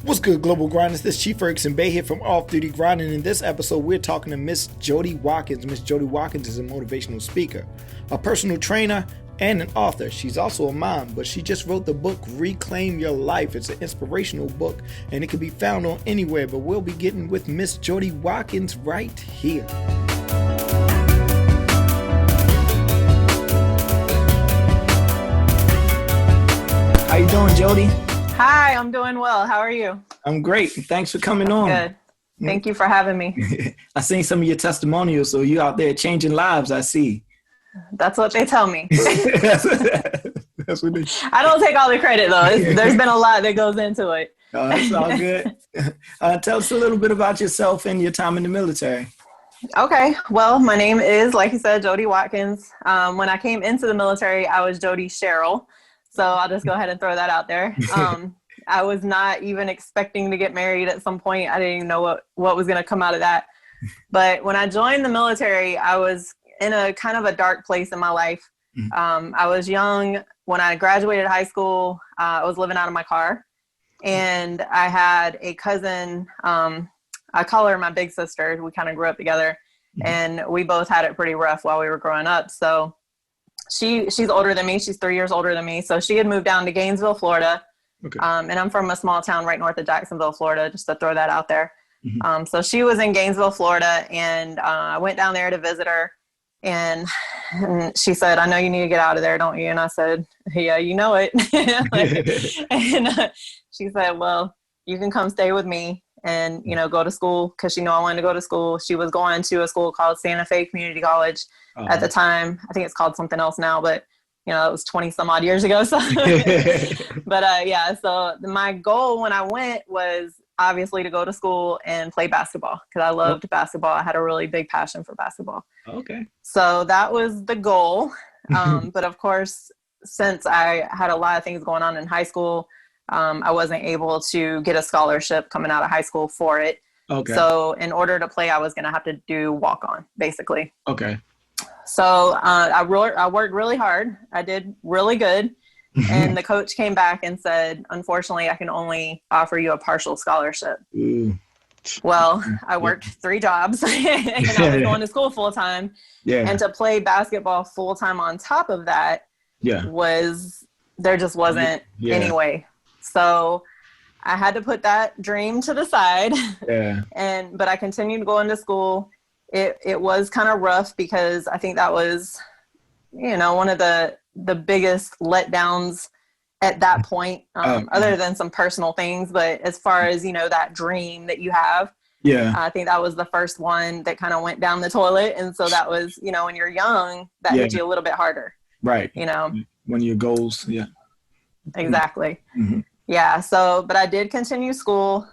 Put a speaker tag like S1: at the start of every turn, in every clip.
S1: What's good, Global Grinders? This is Chief Ferguson Bay here from Off Duty Grinding. In this episode, we're talking to Miss Jodi Watkins. Miss Jodi Watkins is a motivational speaker, a personal trainer, and an author. She's also a mom, but she just wrote the book Reclaim Your Life. It's an inspirational book, and it can be found on anywhere, but we'll be getting with Miss Jodi Watkins right here. How you doing, Jodi?
S2: Hi, I'm doing well. How are you?
S1: I'm great. Thanks for coming on.
S2: Good. Thank you for having me.
S1: I seen some of your testimonials, so you out there changing lives, I see.
S2: That's what they tell me.
S1: That's what they...
S2: I don't take all the credit, though. There's been a lot that goes into it.
S1: Oh, that's all good. Tell us a little bit about yourself and your time in the military.
S2: Okay. Well, my name is, like you said, Jodi Watkins. When I came into the military, I was Jodi Cheryl. So I'll just go ahead and throw that out there. I was not even expecting to get married at some point. I didn't even know what was going to come out of that. But when I joined the military, I was in a kind of a dark place in my life. I was young. When I graduated high school, I was living out of my car. And I had a cousin, I call her my big sister. We kind of grew up together. And we both had it pretty rough while we were growing up. So she's older than me. She's 3 years older than me. So she had moved down to Gainesville, Florida. Okay. And I'm from a small town right north of Jacksonville, Florida, just to throw that out there. So she was in Gainesville, Florida, and I went down there to visit her. And she said, "I know you need to get out of there, don't you?" And I said, "Yeah, you know it." And she said, "Well, you can come stay with me and, go to school," because she knew I wanted to go to school. She was going to a school called Santa Fe Community College at the time. I think it's called something else now, but it was 20 some odd years ago. So, but so my goal when I went was obviously to go to school and play basketball because I loved basketball. I had a really big passion for basketball.
S1: Okay.
S2: So that was the goal. But of course, since I had a lot of things going on in high school, I wasn't able to get a scholarship coming out of high school for it. Okay. So in order to play, I was going to have to do walk-on, basically.
S1: Okay.
S2: So I worked really hard. I did really good. And the coach came back and said, "Unfortunately, I can only offer you a partial scholarship." Well, I worked 3 jobs and I was going to school full time. Yeah. And to play basketball full time on top of that there just wasn't any way. So I had to put that dream to the side. Yeah. But I continued going to school. It was kind of rough because I think that was, one of the biggest letdowns at that point, other than some personal things. But as far as, that dream that you have, I think that was the first one that kind of went down the toilet. And so that was, when you're young, that hits you a little bit harder.
S1: Right. When your goals. Yeah.
S2: Exactly. Yeah. So, but I did continue school.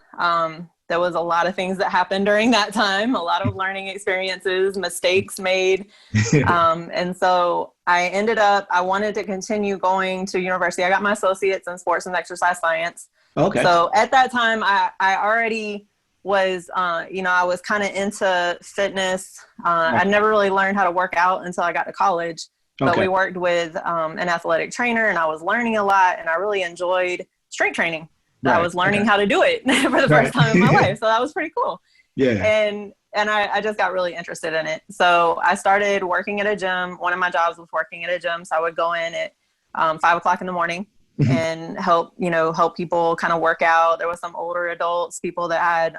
S2: There was a lot of things that happened during that time, a lot of learning experiences, mistakes made. And so I wanted to continue going to university. I got my associates in sports and exercise science. Okay. So at that time, I already was, I was kind of into fitness. I never really learned how to work out until I got to college. But we worked with an athletic trainer, and I was learning a lot, and I really enjoyed strength training. Right. I was learning how to do it for the first time in my life. So that was pretty cool. Yeah. And I just got really interested in it. So I started working at a gym. One of my jobs was working at a gym. So I would go in at 5:00 in the morning and help people kind of work out. There was some older adults, people that had,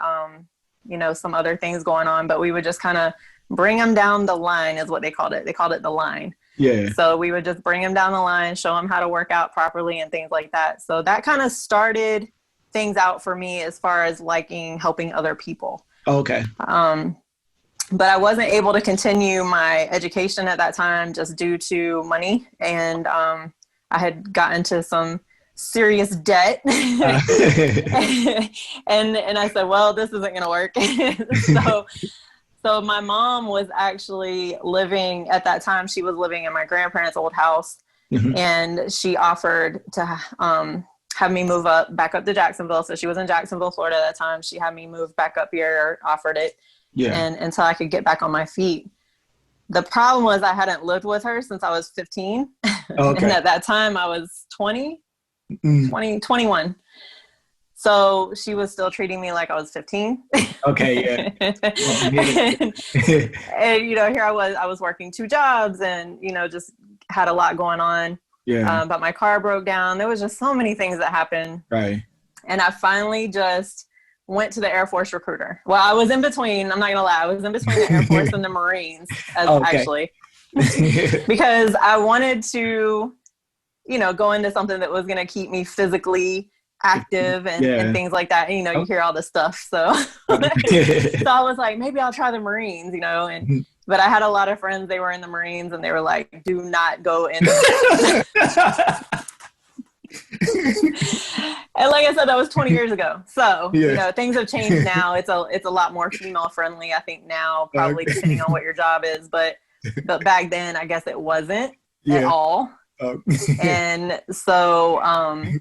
S2: some other things going on, but we would just kind of bring them down the line is what they called it. They called it the line. Yeah. So we would just bring them down the line, show them how to work out properly and things like that. So that kind of started things out for me as far as liking helping other people. Okay. But I wasn't able to continue my education at that time just due to money. And I had gotten to some serious debt. And I said, well, this isn't going to work. So my mom was actually living at that time. She was living in my grandparents' old house, and she offered to have me move back up to Jacksonville. So she was in Jacksonville, Florida at that time. She had me move back up here, or offered it, and until I could get back on my feet. The problem was I hadn't lived with her since I was 15, and at that time I was 21. So she was still treating me like I was 15.
S1: Okay, yeah.
S2: And here I was working 2 jobs and, just had a lot going on.
S1: Yeah.
S2: But my car broke down. There was just so many things that happened.
S1: Right.
S2: And I finally just went to the Air Force recruiter. Well, I was in between, I'm not gonna lie, I was in between the Air Force and the Marines, actually. Because I wanted to, go into something that was gonna keep me physically active and things like that. And, you hear all this stuff. So, so I was like, maybe I'll try the Marines, but I had a lot of friends, they were in the Marines and they were like, do not go in. And like I said, that was 20 years ago. So, things have changed now. It's a lot more female friendly, I think now, probably depending on what your job is. But back then, I guess it wasn't at all. And so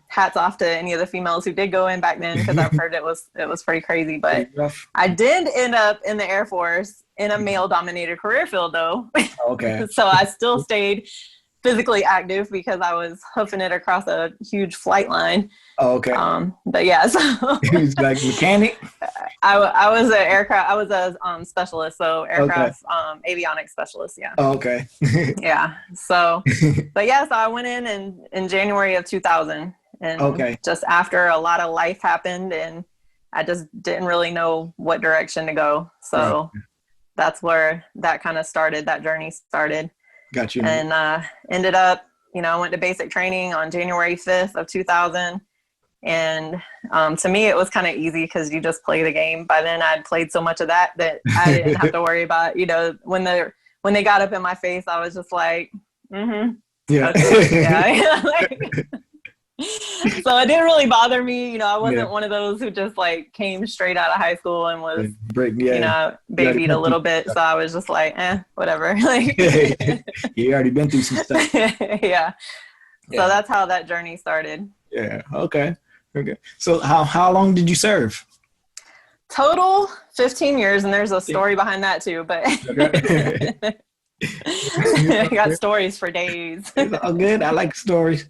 S2: hats off to any of the females who did go in back then, because I've heard it was pretty crazy. But I did end up in the Air Force in a male dominated career field though. Okay. So I still stayed physically active because I was hoofing it across a huge flight line.
S1: Oh, okay.
S2: But yeah, so
S1: he was like mechanic.
S2: I was a specialist, so aircraft avionics specialist. Yeah.
S1: Oh, okay.
S2: Yeah. So, but yeah, so I went in January of 2000, and just after a lot of life happened, and I just didn't really know what direction to go. So that's where that kind of started. That journey started.
S1: Got you.
S2: And ended up, I went to basic training on January 5th of 2000. And to me, it was kind of easy because you just play the game. By then, I'd played so much of that I didn't have to worry about, when they got up in my face, I was just like, yeah. Okay, yeah. So it didn't really bother me. I wasn't one of those who just like came straight out of high school and was, babied a little bit. So I was just like, whatever. Like,
S1: you already been through some stuff.
S2: Yeah. So that's how that journey started.
S1: Yeah. Okay. So how long did you serve?
S2: Total 15 years. And there's a story behind that too, but I got stories for days.
S1: It's all good. I like stories.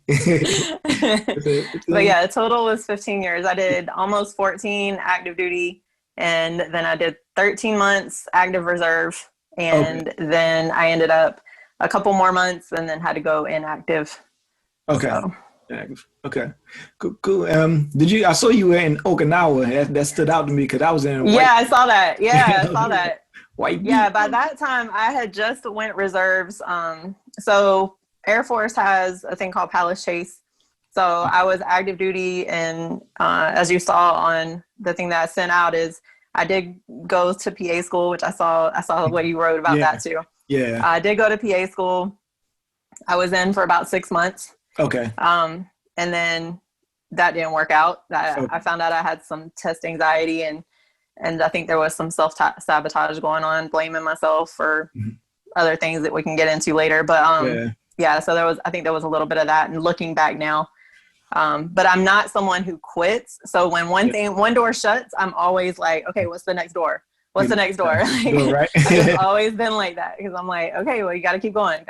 S2: But yeah, total was 15 years. I did almost 14 active duty, and then I did 13 months active reserve, and then I ended up a couple more months and then had to go inactive. Okay. So.
S1: Okay. Cool. I saw you were in Okinawa. That stood out to me because I was in.
S2: I saw that. Yeah, I saw that. Yeah, by that time I had just went reserves. So Air Force has a thing called Palace Chase. So I was active duty, and as you saw on the thing that I sent out, is I did go to PA school, which I saw what you wrote about that too.
S1: Yeah.
S2: I did go to PA school. I was in for about 6 months.
S1: Okay.
S2: And then that didn't work out. I found out I had some test anxiety, and I think there was some self-sabotage going on, blaming myself for other things that we can get into later. But so I think there was a little bit of that, and looking back now. But I'm not someone who quits. So when one door shuts, I'm always like, okay, what's the next door? What's the next door? Like, I've always been like that, because I'm like, okay, well, you got to keep going.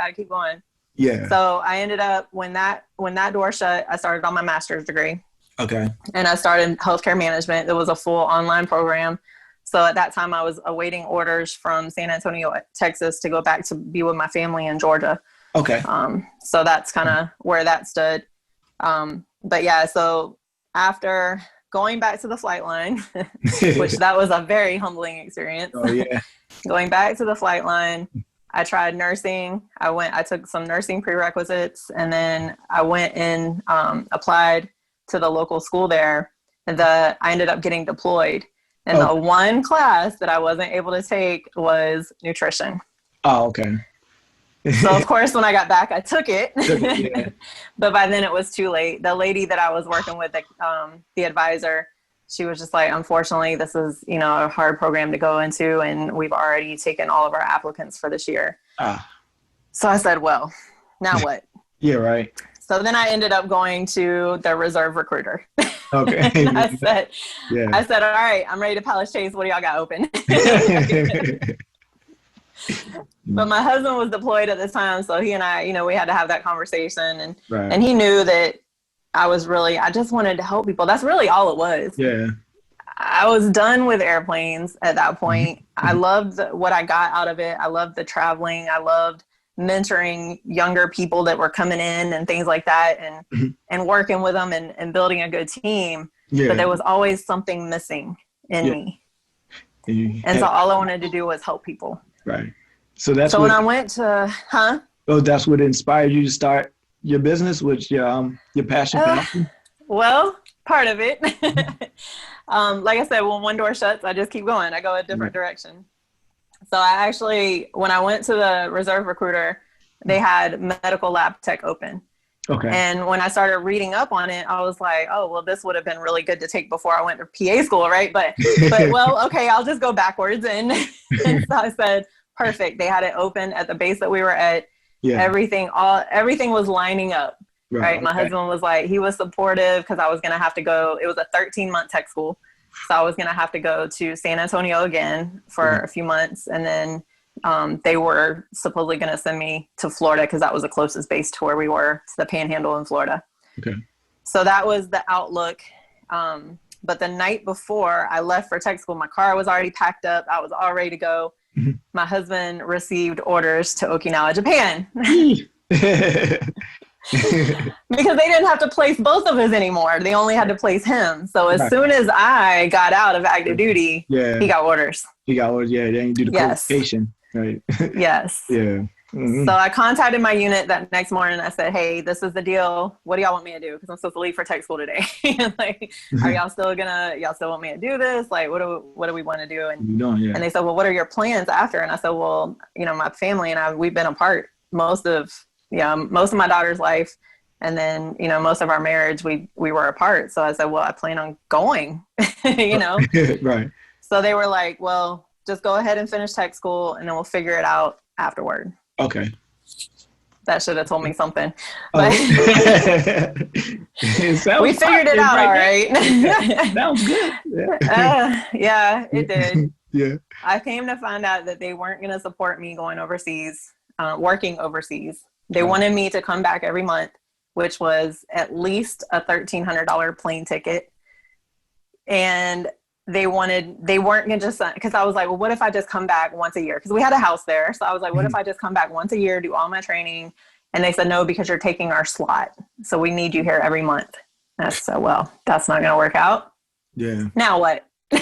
S1: Yeah.
S2: So I ended up, when that door shut, I started on my master's degree.
S1: Okay.
S2: And I started healthcare management. It was a full online program. So at that time I was awaiting orders from San Antonio, Texas, to go back to be with my family in Georgia.
S1: Okay.
S2: So that's kind of where that stood. But yeah, so after going back to the flight line, which that was a very humbling experience.
S1: Oh yeah.
S2: Going back to the flight line, I tried nursing. I took some nursing prerequisites, and then I went and applied to the local school there. I ended up getting deployed. And the one class that I wasn't able to take was nutrition.
S1: Oh, okay.
S2: So of course, when I got back, I took it. But by then it was too late. The lady that I was working with, the advisor, she was just like, unfortunately, this is, a hard program to go into, and we've already taken all of our applicants for this year. So I said, well, now what?
S1: Yeah, right.
S2: So then I ended up going to the reserve recruiter.
S1: Okay.
S2: And I said, all right, I'm ready to Palace Chase. What do y'all got open? But my husband was deployed at this time, so he and I, we had to have that conversation, and he knew that I just wanted to help people. That's really all it was.
S1: Yeah.
S2: I was done with airplanes at that point. I loved what I got out of it. I loved the traveling. I loved mentoring younger people that were coming in and things like that, and working with them and building a good team.
S1: Yeah.
S2: But there was always something missing in me. And so all I wanted to do was help people.
S1: Right. So that's
S2: when I went to,
S1: Oh, that's what inspired you to start your business, which your passion.
S2: Well, part of it. Like I said, when one door shuts, I just keep going. I go a different direction. So I actually, when I went to the reserve recruiter, they had medical lab tech open.
S1: Okay.
S2: And when I started reading up on it, I was like, oh, well, this would have been really good to take before I went to PA school, right? But well, okay, I'll just go backwards. And so I said, perfect. They had it open at the base that we were at. Yeah. Everything was lining up. Right. My husband was like, he was supportive because I was going to have to go. It was a 13-month tech school. So I was going to have to go to San Antonio again for a few months. And then they were supposedly going to send me to Florida because that was the closest base to where we were, to the Panhandle in Florida. Okay. So that was the outlook. But the night before I left for tech school, my car was already packed up. I was all ready to go. My husband received orders to Okinawa, Japan. Because they didn't have to place both of us anymore. They only had to place him. So as soon as I got out of active duty, he got orders. He got orders, yeah. Then you do the qualification, right? Yes. Yeah. Mm-hmm. So I contacted my unit that next morning. I said, hey, this is the deal. What do y'all want me to do? Because I'm supposed to leave for tech school today. Like, are y'all still want me to do this? Like, what do we want to do? And, and they said, well, what are your plans after? And I said, well, my family and we've been apart most of my daughter's life. And then, most of our marriage, we were apart. So I said, well, I plan on going, Right. So they were like, well, just go ahead and finish tech school and then we'll figure it out afterward. Okay. That should have told me something. But we figured it out, all right. Sounds good. Yeah, it did. Yeah. I came to find out that they weren't going to support me going overseas, working overseas. They wanted me to come back every month, which was at least a $1,300 plane ticket. And they weren't going to just, because I was like, well, what if I just come back once a year? Because we had a house there. So I was like, what if I just come back once a year, do all my training? And they said, no, because you're taking our slot. So we need you here every month. And I said, well, that's not going to work out. Yeah. Now what? So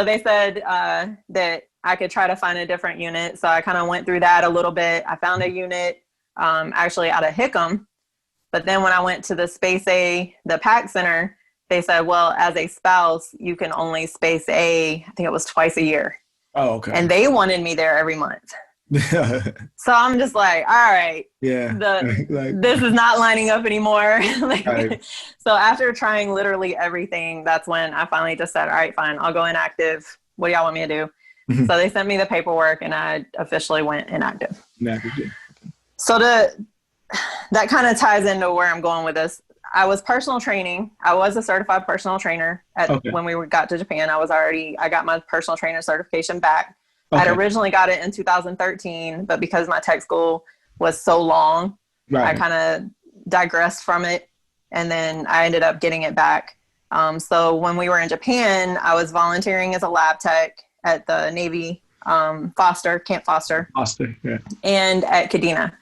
S2: they said that I could try to find a different unit. So I kind of went through that a little bit. I found a unit actually out of Hickam. But then when I went to the Space A, the PAC Center, they said, well, as a spouse, you can only Space A, I think it was twice a year. Oh, okay. And they wanted me there every month. So I'm just like, all right, this is not lining up anymore. Right. So after trying literally everything, that's when I finally just said, all right, fine, I'll go inactive. What do y'all want me to do? Mm-hmm. So they sent me the paperwork and I officially went inactive. So that kind of ties into where I'm going with this. I was personal training. I was a certified personal trainer when we got to Japan. I got my personal trainer certification back. Okay. I'd originally got it in 2013, but because my tech school was so long, I kind of digressed from it. And then I ended up getting it back. So when we were in Japan, I was volunteering as a lab tech at the Navy Camp Foster, and at Kadena.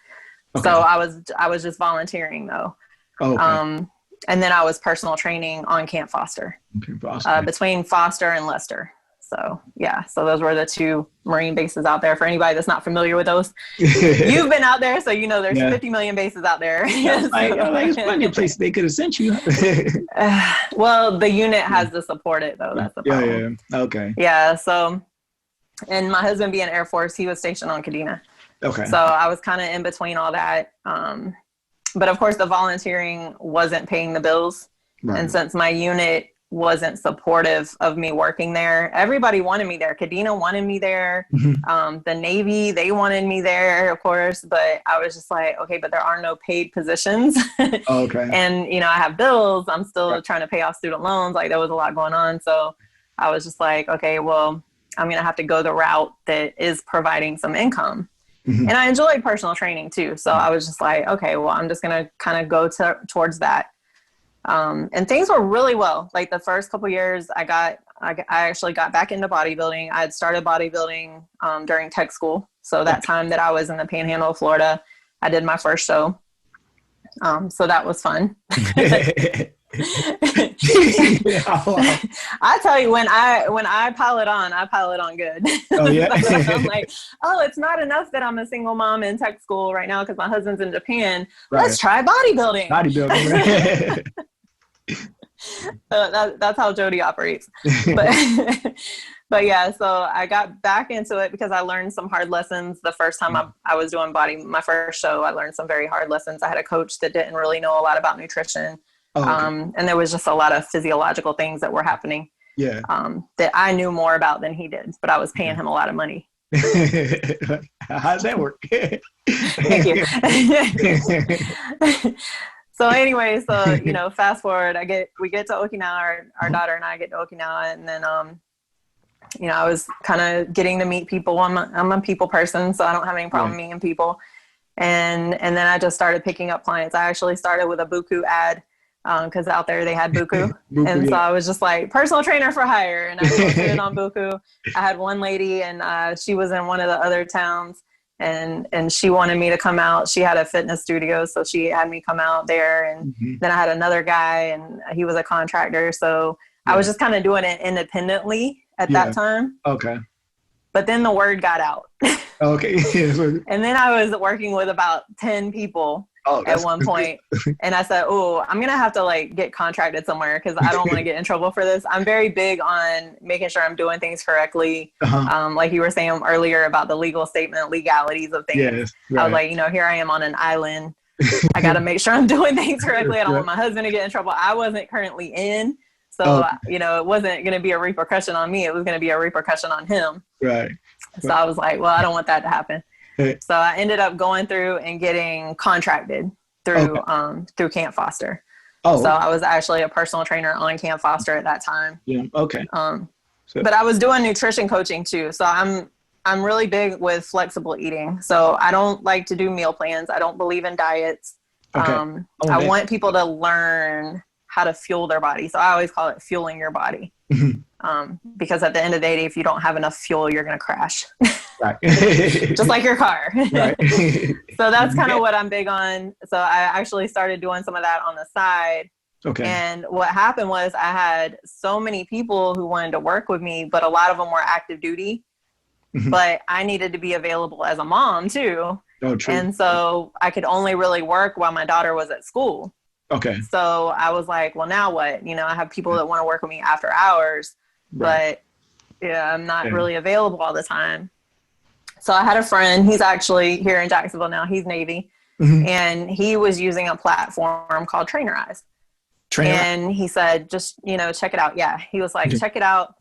S2: Okay. So I was just volunteering though. Okay. And then I was personal training on Camp Foster, between Foster and Lester. So so those were the two Marine bases out there. For anybody that's not familiar with those, you've been out there, so there's 50 million bases out there. It's plenty of places they could have sent you. Well, the unit has to support it though. That's the problem. Yeah. Okay. Yeah. So, and my husband being Air Force, he was stationed on Kadena. Okay. So I was kind of in between all that. But of course, the volunteering wasn't paying the bills. Right. And since my unit wasn't supportive of me working there, everybody wanted me there. Kadena wanted me there. Mm-hmm. The Navy, they wanted me there, of course. But I was just like, okay, but there are no paid positions. Okay. And, I have bills. I'm still trying to pay off student loans. Like, there was a lot going on. So I was just like, okay, well, I'm going to have to go the route that is providing some income. And I enjoyed personal training too. So I was just like, okay, well, I'm just going to kind of go towards that. And things were really well. Like the first couple years I actually got back into bodybuilding. I had started bodybuilding during tech school. So that time that I was in the Panhandle of Florida, I did my first show. So that was fun. I tell you, when I pile it on good.
S1: Oh yeah.
S2: I'm like, oh, it's not enough that I'm a single mom in tech school right now because my husband's in Japan. Right. Let's try bodybuilding.
S1: Bodybuilding.
S2: That's how Jodi operates. But yeah, so I got back into it because I learned some hard lessons. The first time I was doing my first show, I learned some very hard lessons. I had a coach that didn't really know a lot about nutrition. Oh, okay. And there was just a lot of physiological things that were happening that I knew more about than he did, but I was paying him a lot of money.
S1: How's that work?
S2: Thank you. So anyway, fast forward, we get to Okinawa, our daughter and I get to Okinawa, and then, I was kind of getting to meet people. I'm a people person, so I don't have any problem meeting people. And then I just started picking up clients. I actually started with a Buku ad, because out there they had Buku. So I was just like, personal trainer for hire. And I posted it on Buku. I had one lady and she was in one of the other towns and she wanted me to come out. She had a fitness studio. So she had me come out there. And then I had another guy and he was a contractor. So I was just kind of doing it independently at that time.
S1: Okay.
S2: But then the word got out.
S1: Okay.
S2: And then I was working with about 10 people at one point. And I said, oh, I'm going to have to get contracted somewhere because I don't want to get in trouble for this. I'm very big on making sure I'm doing things correctly. Like you were saying earlier about the legal statement, legalities of things. Yes, right. I was like, here I am on an island. I got to make sure I'm doing things correctly. I don't want my husband to get in trouble. I wasn't currently in. So, it wasn't going to be a repercussion on me. It was going to be a repercussion on him. Right. So I was like, well, I don't want that to happen. So I ended up going through and getting contracted through Camp Foster. So I was actually a personal trainer on Camp Foster at that time. Yeah. Okay. But I was doing nutrition coaching too. So I'm really big with flexible eating. So I don't like to do meal plans. I don't believe in diets. Okay. I want people to learn how to fuel their body. So I always call it fueling your body. Because at the end of the day, if you don't have enough fuel, you're going to crash. Right. Just like your car. Right. So that's kind of what I'm big on. So I actually started doing some of that on the side. Okay. And what happened was I had so many people who wanted to work with me, but a lot of them were active duty. But I needed to be available as a mom too. Oh, true. And so I could only really work while my daughter was at school. Okay. So I was like, well, now what? I have people that want to work with me after hours, but I'm not really available all the time. So I had a friend, he's actually here in Jacksonville now, he's Navy, and he was using a platform called Trainerize. And he said, just, check it out. Yeah. He was like, check it out.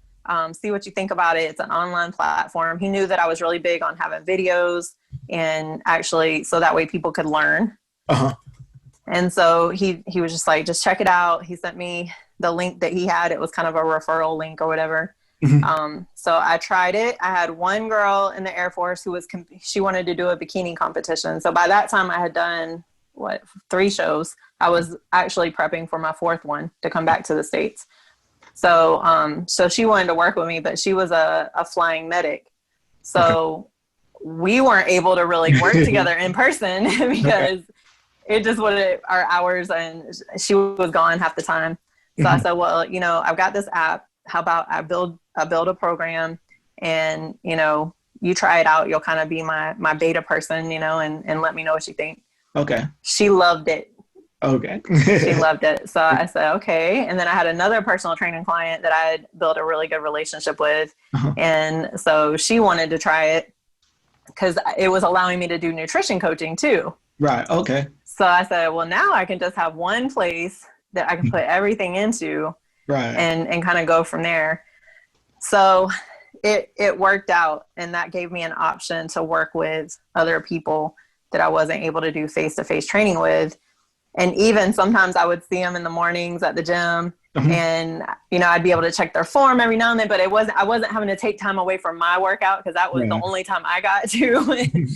S2: See what you think about it. It's an online platform. He knew that I was really big on having videos and actually, so that way people could learn. And so he was just like, just check it out. He sent me the link that he had. It was kind of a referral link or whatever. So I tried it. I had one girl in the Air Force who she wanted to do a bikini competition. So by that time I had done 3 shows. I was actually prepping for my 4th one to come back to the States. So, so she wanted to work with me, but she was a flying medic. So we weren't able to really work together in person because it just would our hours, and she was gone half the time. So I said, well, I've got this app. How about I build a program and, you try it out. You'll kind of be my beta person, and let me know what you think. Okay. She loved it. Okay. She loved it. So I said, okay. And then I had another personal training client that I had built a really good relationship with. And so she wanted to try it because it was allowing me to do nutrition coaching too. Right. Okay. So I said, well, now I can just have one place that I can put everything into and kind of go from there. So it worked out, and that gave me an option to work with other people that I wasn't able to do face-to-face training with. And even sometimes I would see them in the mornings at the gym and, I'd be able to check their form every now and then, but I wasn't having to take time away from my workout because that was the only time I got to.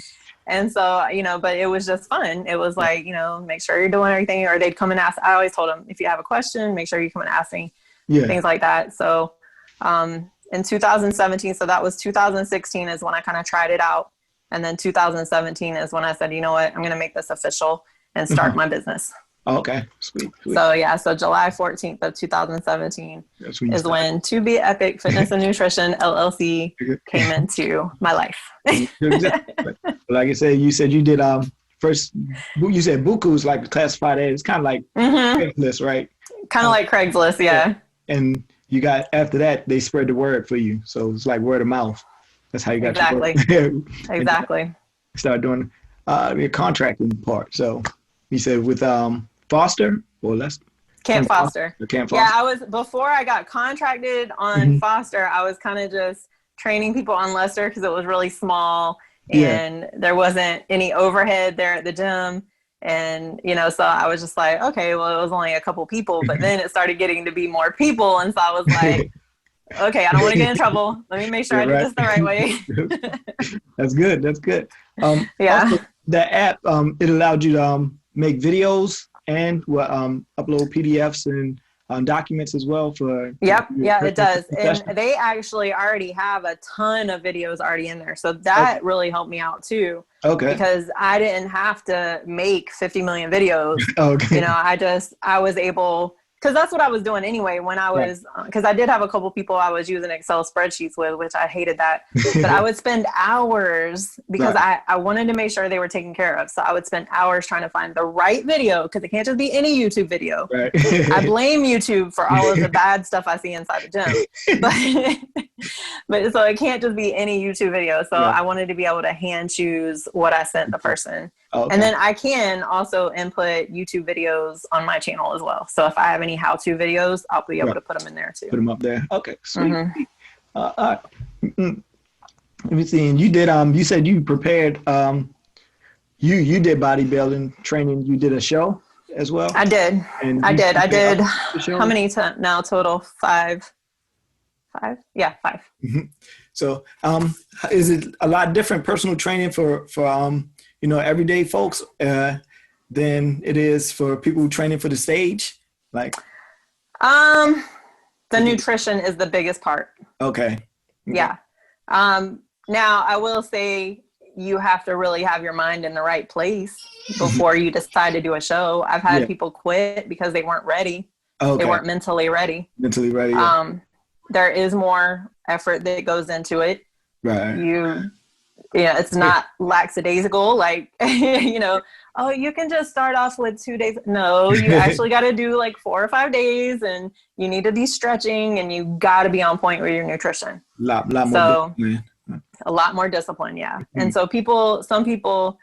S2: And so, but it was just fun. It was like, make sure you're doing everything, or they'd come and ask. I always told them, if you have a question, make sure you come and ask me, things like that. So in 2017, so that was 2016 is when I kind of tried it out. And then 2017 is when I said, you know what, I'm going to make this official and start my business.
S1: Okay, sweet.
S2: So July 14th of 2017 is when To Be Epic Fitness and Nutrition LLC came into my life.
S1: Like I said, you said you did first. You said Buku is like classified as, it's kind of like Craigslist, right?
S2: Kind of like Craigslist, yeah.
S1: And you got, after that, they spread the word for you, so it's like word of mouth. That's how you got
S2: Exactly.
S1: Start doing your contracting part. So you said with Foster or less
S2: Camp Foster.
S1: Camp Foster.
S2: Yeah, before I got contracted on Foster, I was kind of just training people on Lester because it was really small and there wasn't any overhead there at the gym. And, so I was just like, okay, well, it was only a couple people, but then it started getting to be more people. And so I was like, okay, I don't want to get in trouble. Let me make sure I do this the right way.
S1: That's good. Also, the app, it allowed you to make videos and upload PDFs and documents as well for.
S2: It does. And they actually already have a ton of videos already in there. So that really helped me out too. Okay. Because I didn't have to make 50 million videos. Okay. I was able, because that's what I was doing anyway when I was, because I did have a couple people I was using Excel spreadsheets with, which I hated that. But I would spend hours because I wanted to make sure they were taken care of. So I would spend hours trying to find the right video, because it can't just be any YouTube video. Right. I blame YouTube for all of the bad stuff I see inside the gym. But so it can't just be any YouTube video. So I wanted to be able to hand choose what I sent the person. Okay. And then I can also input YouTube videos on my channel as well. So if I have any how-to videos, I'll be able to put them in there too.
S1: Put them up there. Okay, sweet. Let me see. And you did. You said you prepared. You did bodybuilding training. You did a show as well.
S2: I did. I did. How many now total? Five. Yeah, 5.
S1: Mm-hmm. So, is it a lot different personal training for everyday folks than it is for people training for the stage? Like,
S2: the nutrition is the biggest part.
S1: Okay.
S2: Yeah. Now I will say you have to really have your mind in the right place before you decide to do a show. I've had people quit because they weren't ready. Okay. They weren't mentally ready. Yeah. There is more effort that goes into it. Right. It's not lackadaisical, like, oh, you can just start off with 2 days. No, you actually got to do like 4 or 5 days, and you need to be stretching, and you got to be on point with your nutrition. A lot more discipline. Yeah. Mm-hmm. And so some people,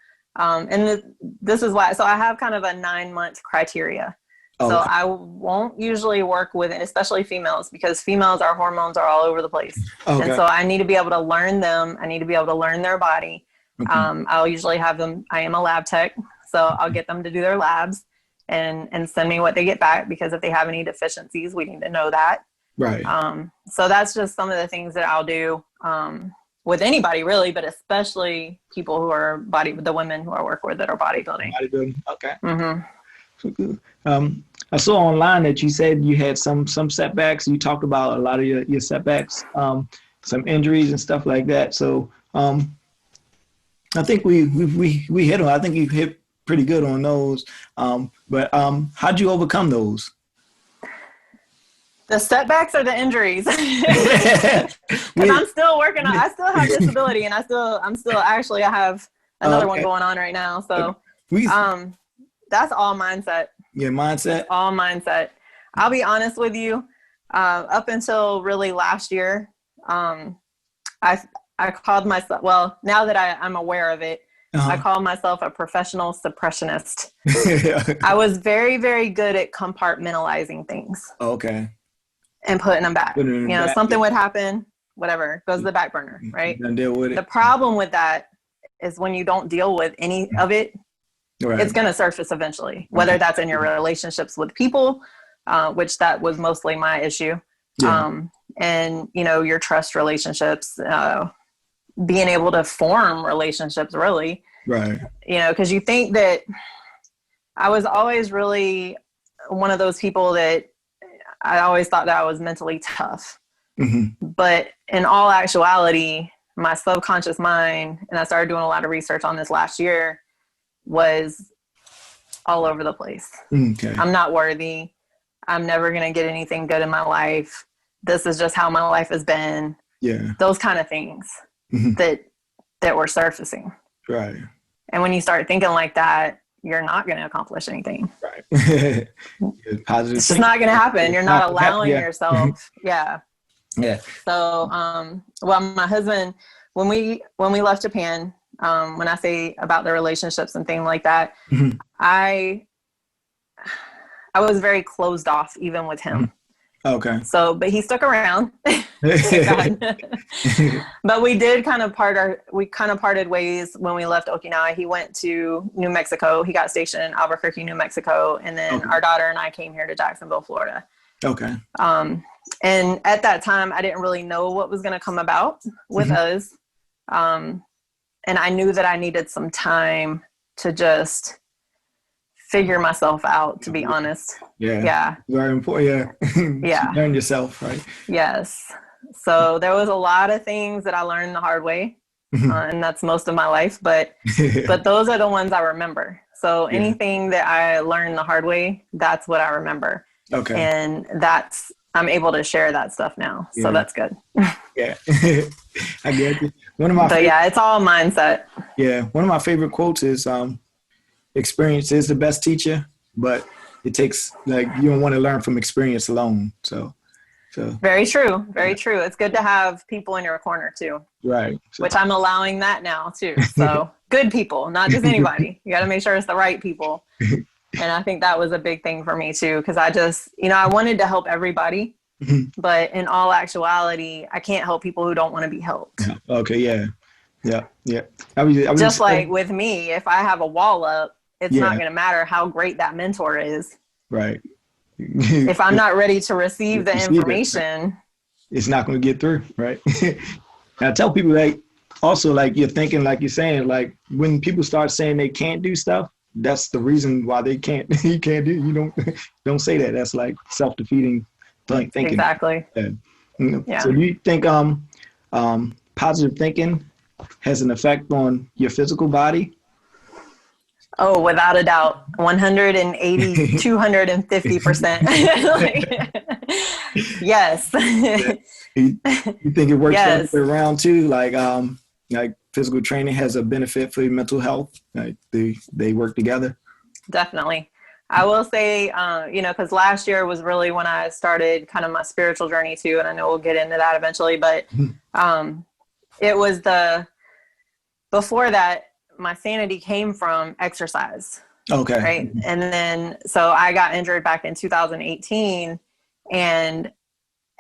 S2: this is why, so I have kind of a 9-month criteria. Oh, so I won't usually work with, especially females, because females, our hormones are all over the place. Okay. And so I need to be able to learn them. I need to be able to learn their body. Okay. I'll usually have them, I am a lab tech, so I'll get them to do their labs and send me what they get back, because if they have any deficiencies, we need to know that. Right. So that's just some of the things that I'll do with anybody really, but especially people who are the women who I work with that are bodybuilding.
S1: Okay. Mm-hmm. I saw online that you said you had some setbacks. You talked about a lot of your setbacks, some injuries and stuff like that. So I think we hit on. I think you hit pretty good on those. But how'd you overcome those?
S2: The setbacks or the injuries? Because I'm still working on. I still have disability, and I have another one going on right now. So that's all mindset.
S1: Yeah, mindset.
S2: All mindset. I'll be honest with you. Up until really last year, I called myself. Well, now that I'm aware of it, I call myself a professional suppressionist. I was very, very good at compartmentalizing things. Okay. And putting them back. Something would happen, whatever, goes to the back burner, right?
S1: And deal with it.
S2: The problem with that is when you don't deal with any of it, right, it's going to surface eventually, whether that's in your relationships with people, which that was mostly my issue. Yeah. And, your trust relationships, being able to form relationships really,
S1: Right.
S2: You know, because you think that I was always really one of those people that I always thought that I was mentally tough. Mm-hmm. But in all actuality, my subconscious mind, and I started doing a lot of research on this last year, was all over the place. Okay. I'm not worthy. I'm never going to get anything good in my life. This is just how my life has been. Yeah. Those kind of things that were surfacing. Right. And when you start thinking like that, you're not going to accomplish anything. Right. Positive. It's just not going to happen. You're not allowing yourself. Yeah. Yeah. So, well, my husband, when we left Japan, when I say about the relationships and things like that, I was very closed off even with him. Okay. So, but he stuck around. But we did kind of parted ways when we left Okinawa. He went to New Mexico. He got stationed in Albuquerque, New Mexico. And then our daughter and I came here to Jacksonville, Florida. Okay. And at that time, I didn't really know what was going to come about with us. And I knew that I needed some time to just figure myself out, to be honest. Yeah. Yeah. Very important. Yeah. Yeah. Learn yourself, right? Yes. So there was a lot of things that I learned the hard way. And that's most of my life, but those are the ones I remember. So anything that I learned the hard way, that's what I remember. Okay. And I'm able to share that stuff now. So that's good. Yeah. I get it. It's all mindset. Yeah. One of my favorite quotes is, experience is the best teacher, but it takes, you don't want to learn from experience alone. So very true. Very true. It's good to have people in your corner too. Right. Which I'm allowing that now too. So good people, not just anybody. You got to make sure it's the right people. And I think that was a big thing for me too. Cause I just, I wanted to help everybody, but in all actuality, I can't help people who don't want to be helped. Yeah. Okay. Yeah. Yeah. Yeah. I was just like with me, if I have a wall up, it's not going to matter how great that mentor is. Right. If I'm not ready to receive the information, it's not going to get through. Right. I tell people also you're thinking, like you're saying, when people start saying they can't do stuff, that's the reason why they can't. You can't do. You don't say that. That's self-defeating thinking. Exactly. Yeah. So do you think positive thinking has an effect on your physical body? Oh, without a doubt, 180, 250%. Yes. You think it works the other way around too? Like physical training has a benefit for your mental health? They work together? Definitely. I will say, because last year was really when I started kind of my spiritual journey too, and I know we'll get into that eventually, but it was before that, my sanity came from exercise. Okay. Right. And then, so I got injured back in 2018, and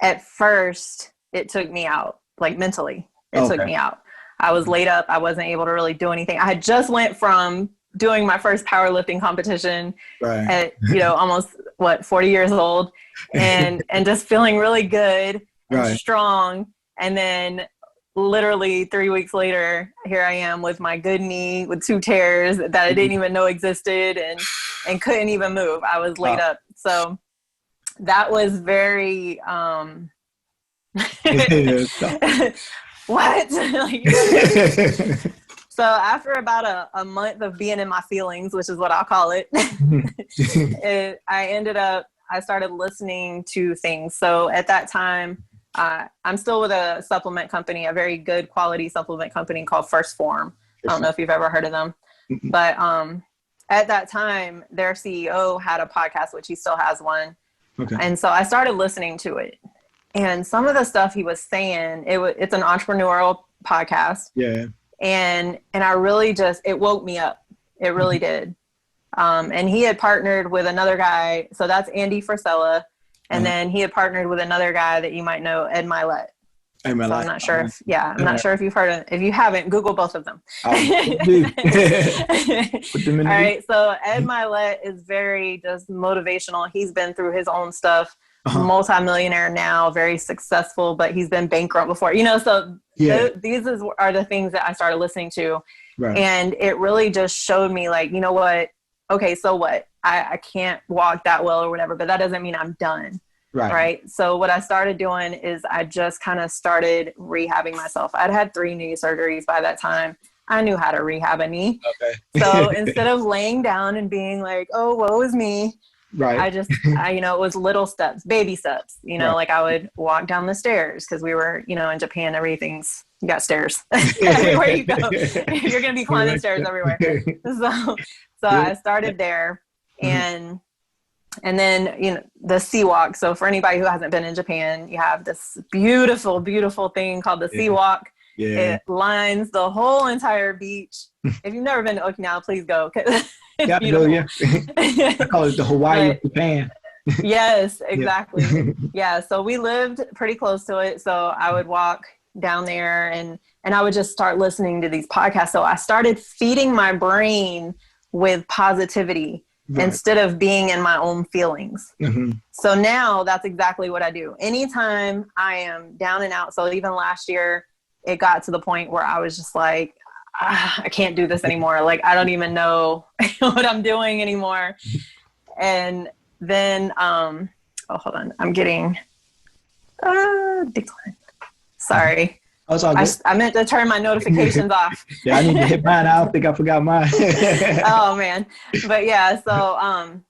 S2: at first it took me out, mentally, it took me out. I was laid up. I wasn't able to really do anything. I had just went from doing my first powerlifting competition at, almost 40 years old and just feeling really good and strong. And then literally 3 weeks later, here I am with my good knee with 2 tears that I didn't even know existed and couldn't even move. I was laid up. So that was very, what? So after about a month of being in my feelings, which is what I'll call it, I started listening to things. So at that time, I'm still with a supplement company, a very good quality supplement company called First Form. I don't know if you've ever heard of them, but at that time, their CEO had a podcast, which he still has one. Okay. And so I started listening to it. And some of the stuff he was saying, it's an entrepreneurial podcast. Yeah. And I really it woke me up. It really did. And he had partnered with another guy. So that's Andy Frisella. And then he had partnered with another guy that you might know, Ed Milet. So I'm not sure I'm not sure if you've heard of it. If you haven't, Google both of them. All right. So Ed Milet is very just motivational. He's been through his own stuff. multimillionaire now, very successful, but he's been bankrupt before, so these are the things that I started listening to. Right. And it really just showed me like, you know what? Okay, so what? I can't walk that well or whatever, but that doesn't mean I'm done. Right. So what I started doing is I just kind of started rehabbing myself. I'd had 3 knee surgeries by that time. I knew how to rehab a knee. Okay. So instead of laying down and being like, oh, woe is me. Right. I it was little steps, baby steps, like I would walk down the stairs because we were, in Japan, you got stairs everywhere you go. You're going to be climbing stairs everywhere. So I started there and then, the sea walk. So for anybody who hasn't been in Japan, you have this beautiful, beautiful thing called the sea walk. Yeah. It lines the whole entire beach. If you've never been to Okinawa, please go. It's beautiful.
S1: I call it the Hawaii of Japan.
S2: Yes, exactly. Yeah. So we lived pretty close to it. So I would walk down there and I would just start listening to these podcasts. So I started feeding my brain with positivity instead of being in my own feelings. Mm-hmm. So now that's exactly what I do. Anytime I am down and out. So even last year, it got to the point where I was just like, I can't do this anymore. Like, I don't even know what I'm doing anymore. And then, hold on. I'm getting decline. Sorry.
S1: Oh, it's all good.
S2: I meant to turn my notifications off.
S1: Yeah, I need to hit mine. I don't think I forgot mine.
S2: Oh, man. But yeah, so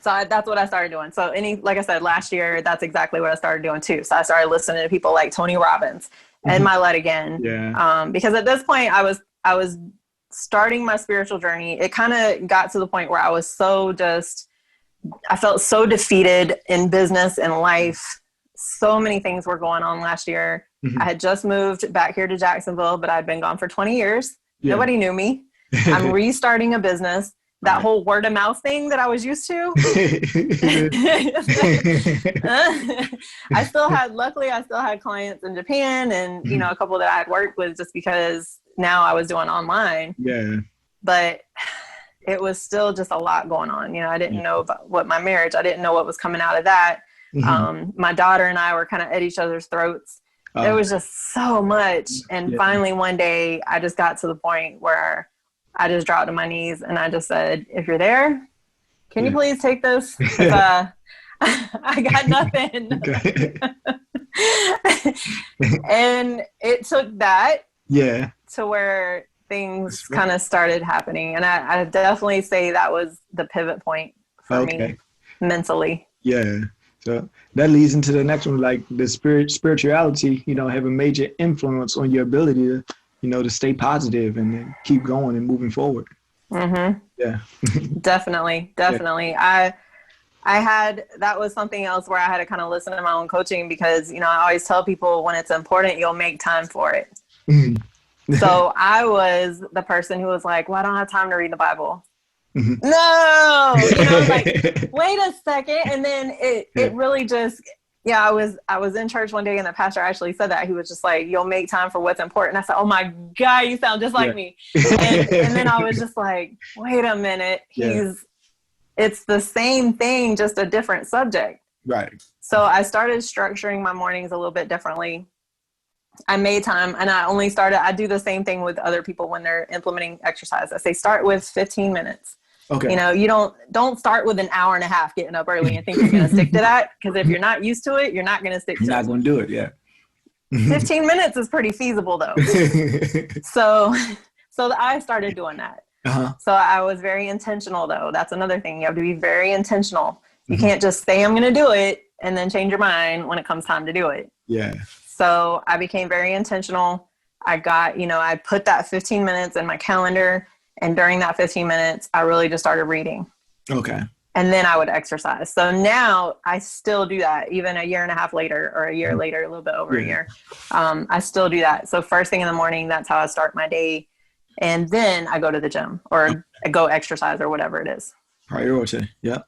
S2: that's what I started doing. So like I said, last year, that's exactly what I started doing too. So I started listening to people like Tony Robbins and my Let Again. Yeah. Because at this point I was starting my spiritual journey. It kind of got to the point where I was I felt so defeated in business and life. So many things were going on last year. Mm-hmm. I had just moved back here to Jacksonville, but I'd been gone for 20 years. Yeah. Nobody knew me. I'm restarting a business. That whole word of mouth thing that I was used to. Luckily I still had clients in Japan and, a couple that I had worked with just because now I was doing online. Yeah. But it was still just a lot going on. I didn't know about I didn't know what was coming out of that. Mm-hmm. My daughter and I were kind of at each other's throats. There was just so much. And finally one day I just got to the point where I just dropped to my knees and I just said, if you're there, can you please take this? I got nothing. And it took that to where things kind of started happening. And I definitely say that was the pivot point for me mentally.
S1: Yeah. So that leads into the next one, like the spirituality, have a major influence on your ability to, to stay positive and keep going and moving forward. Mm-hmm. Yeah. Definitely.
S2: Yeah. That was something else where I had to kind of listen to my own coaching because, I always tell people when it's important, you'll make time for it. Mm-hmm. So I was the person who was like, well, I don't have time to read the Bible. Mm-hmm. No, like, wait a second. And then it really just, I was in church one day and the pastor actually said that. He was just like, you'll make time for what's important. I said, oh my God, you sound just like me. And then I was just like, wait a minute. It's the same thing, just a different subject. Right. So I started structuring my mornings a little bit differently. I made time and I do the same thing with other people when they're implementing exercise. I say, start with 15 minutes. Okay. You don't start with an hour and a half getting up early and think you're going to stick to that. Because if you're not used to it, you're not going to stick to it.
S1: You're not going to do it. Yeah.
S2: 15 minutes is pretty feasible though. So I started doing that. Uh-huh. So I was very intentional though. That's another thing. You have to be very intentional. You can't just say, I'm going to do it and then change your mind when it comes time to do it. Yeah. So I became very intentional. I got, I put that 15 minutes in my calendar. And during that 15 minutes, I really just started reading. Okay. And then I would exercise. So now I still do that, even a year and a half later or a year later, a little bit over a year. I still do that. So first thing in the morning, that's how I start my day. And then I go to the gym or I go exercise or whatever it is.
S1: Priority. Yeah.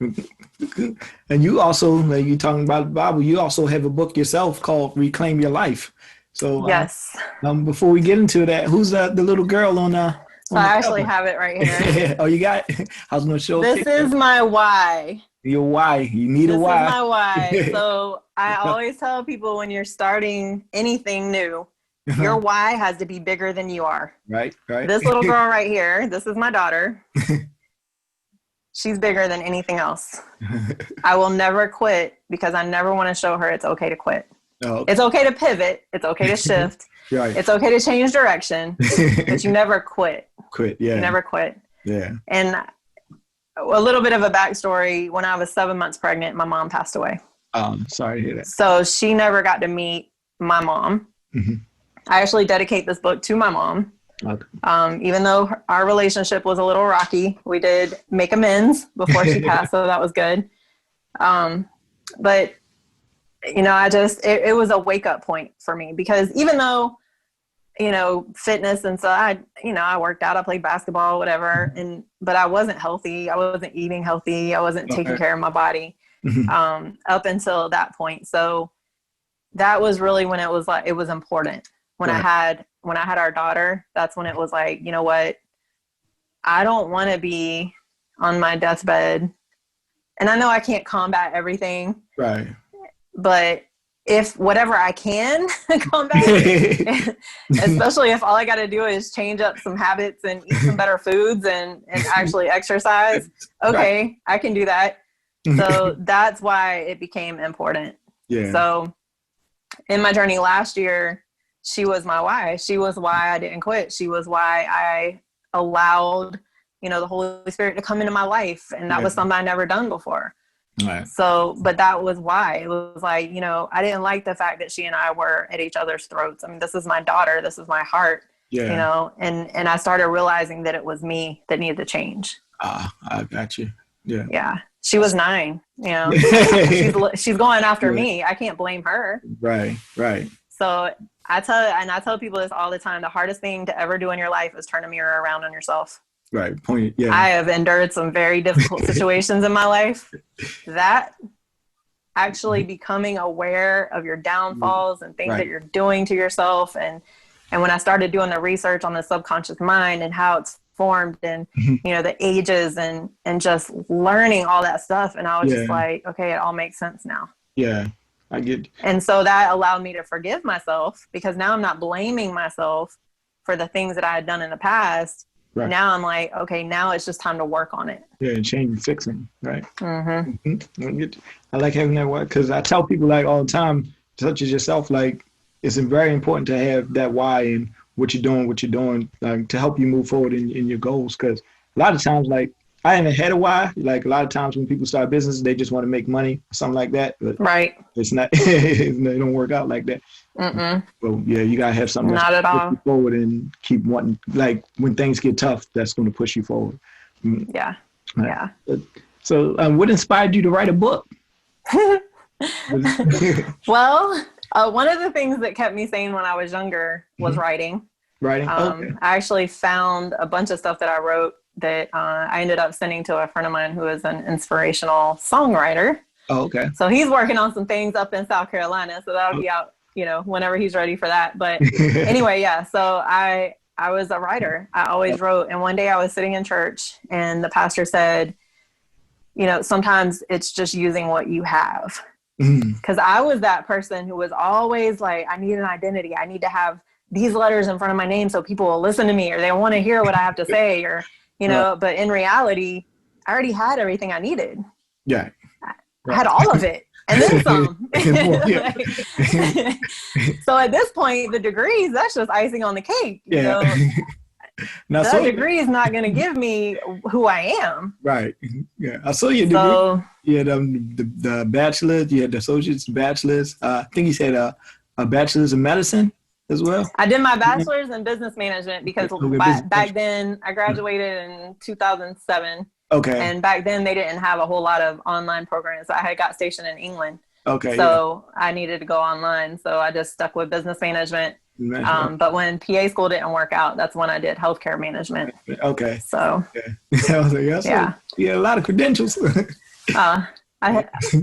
S1: And you also, like you talking about the Bible, you also have a book yourself called Reclaim Your Life. So
S2: yes.
S1: Before we get into that, who's the little girl on
S2: So I actually have it right here.
S1: Oh, you got it? I was going to show
S2: it. This is my why.
S1: Your why. You need a why.
S2: This is my why. So I always tell people when you're starting anything new, your why has to be bigger than you are.
S1: Right.
S2: This little girl right here, this is my daughter. She's bigger than anything else. I will never quit because I never want to show her it's okay to quit. Oh, okay. It's okay to pivot. It's okay to shift. Right. It's okay to change direction, but you never quit.
S1: Yeah.
S2: You never quit.
S1: Yeah.
S2: And a little bit of a backstory. When I was 7 months pregnant, my mom passed away.
S1: Sorry to hear that.
S2: So she never got to meet my mom. Mm-hmm. I actually dedicate this book to my mom. Okay. Even though our relationship was a little rocky, we did make amends before she passed, so that was good. But you know, it was a wake up point for me, because even though, you know, fitness and so I worked out, I played basketball, whatever, but I wasn't healthy. I wasn't eating healthy. I wasn't taking care of my body up until that point. So that was really when it was like, it was important. When I had our daughter, that's when it was like, you know what, I don't want to be on my deathbed. And I know I can't combat everything. Right. But if whatever I can combat, especially if all I got to do is change up some habits and eat some better foods and actually exercise, okay, right. I can do that. So that's why it became important. Yeah. So in my journey last year, she was my why. She was why I didn't quit. She was why I allowed, you know, the Holy Spirit to come into my life. And that was something I never done before. Right. So, but that was why. It was like, you know, I didn't like the fact that she and I were at each other's throats. I mean, this is my daughter. This is my heart, you know, and I started realizing that it was me that needed to change.
S1: I got you. Yeah.
S2: Yeah. She was 9, you know, she's going after me. I can't blame her.
S1: Right.
S2: So I tell people this all the time. The hardest thing to ever do in your life is turn a mirror around on yourself.
S1: Right. Point. Yeah.
S2: I have endured some very difficult situations in my life. That actually becoming aware of your downfalls and things that you're doing to yourself. And when I started doing the research on the subconscious mind and how it's formed and, you know, the ages and just learning all that stuff. And I was just like, okay, it all makes sense now.
S1: Yeah. I get.
S2: And so that allowed me to forgive myself, because now I'm not blaming myself for the things that I had done in the past. Right. Now I'm like, okay, now it's just time to work on it.
S1: Yeah, and change and fixing, right? I like having that why, because I tell people like all the time, such as yourself, like it's very important to have that why and what you're doing, like to help you move forward in your goals. Because a lot of times, like I haven't had a why. Like a lot of times when people start business, they just want to make money or something like that. But it's not. It don't work out like that. Well, yeah, you gotta have something
S2: not at all.
S1: Push you forward and keep wanting. Like when things get tough, that's going to push you forward.
S2: Yeah.
S1: Right. Yeah. So, what inspired you to write a book?
S2: Well, one of the things that kept me sane when I was younger was writing.
S1: Okay.
S2: I actually found a bunch of stuff that I wrote that I ended up sending to a friend of mine who is an inspirational songwriter.
S1: Oh, okay.
S2: So he's working on some things up in South Carolina. So that'll be out, you know, whenever he's ready for that. But anyway, yeah. So I was a writer. I always wrote. And one day I was sitting in church and the pastor said, you know, sometimes it's just using what you have. Because I was that person who was always like, I need an identity. I need to have these letters in front of my name so people will listen to me, or they want to hear what I have to say, or, you know, but in reality, I already had everything I needed.
S1: Yeah.
S2: I had all of it and then some. So at this point, the degrees, that's just icing on the cake. You know? Now, that degree is not going to give me who I am.
S1: Right. Yeah. I saw your degree. So, you had the bachelor's, you had the associate's, bachelor's. I think you said a bachelor's in medicine as well.
S2: I did my bachelor's in business management because back then I graduated in 2007.
S1: Okay.
S2: And back then they didn't have a whole lot of online programs. I had got stationed in England.
S1: Okay.
S2: So I needed to go online. So I just stuck with business management. But when PA school didn't work out, that's when I did healthcare management.
S1: Okay.
S2: So
S1: I was like, you had a lot of credentials.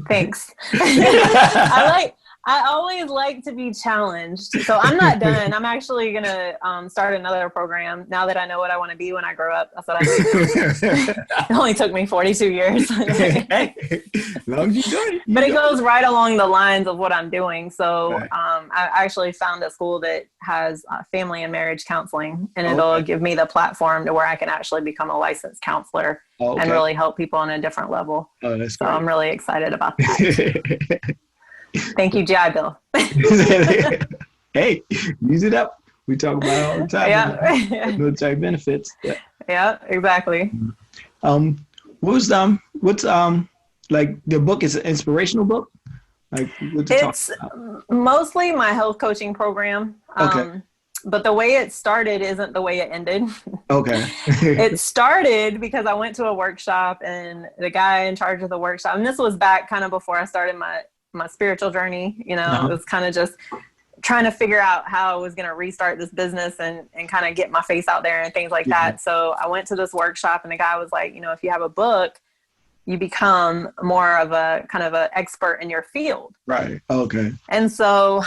S2: Thanks. I I always like to be challenged. So I'm not done. I'm actually going to start another program now that I know what I want to be when I grow up. That's what I do. It only took me 42 years.
S1: Hey, as long as you do it.
S2: But it goes right along the lines of what I'm doing. So
S1: Right.
S2: I actually found a school that has family and marriage counseling, and it'll
S1: Okay.
S2: give me the platform to where I can actually become a licensed counselor and really help people on a different level.
S1: Oh, that's
S2: So
S1: great.
S2: I'm really excited about that. Thank you, GI Bill.
S1: Hey, use it up. We talk about it all the time.
S2: Yeah.
S1: Military benefits. Yeah.
S2: Yeah, exactly.
S1: What's like the book is an inspirational book? Like what you
S2: It's mostly my health coaching program.
S1: Okay.
S2: But the way it started isn't the way it ended.
S1: Okay.
S2: It started because I went to a workshop, and the guy in charge of the workshop, and this was back kind of before I started my spiritual journey, you know, It was kind of just trying to figure out how I was going to restart this business and kind of get my face out there and things like that. So I went to this workshop, and the guy was like, you know, if you have a book, you become more of a kind of an expert in your field.
S1: Right. Okay.
S2: And so,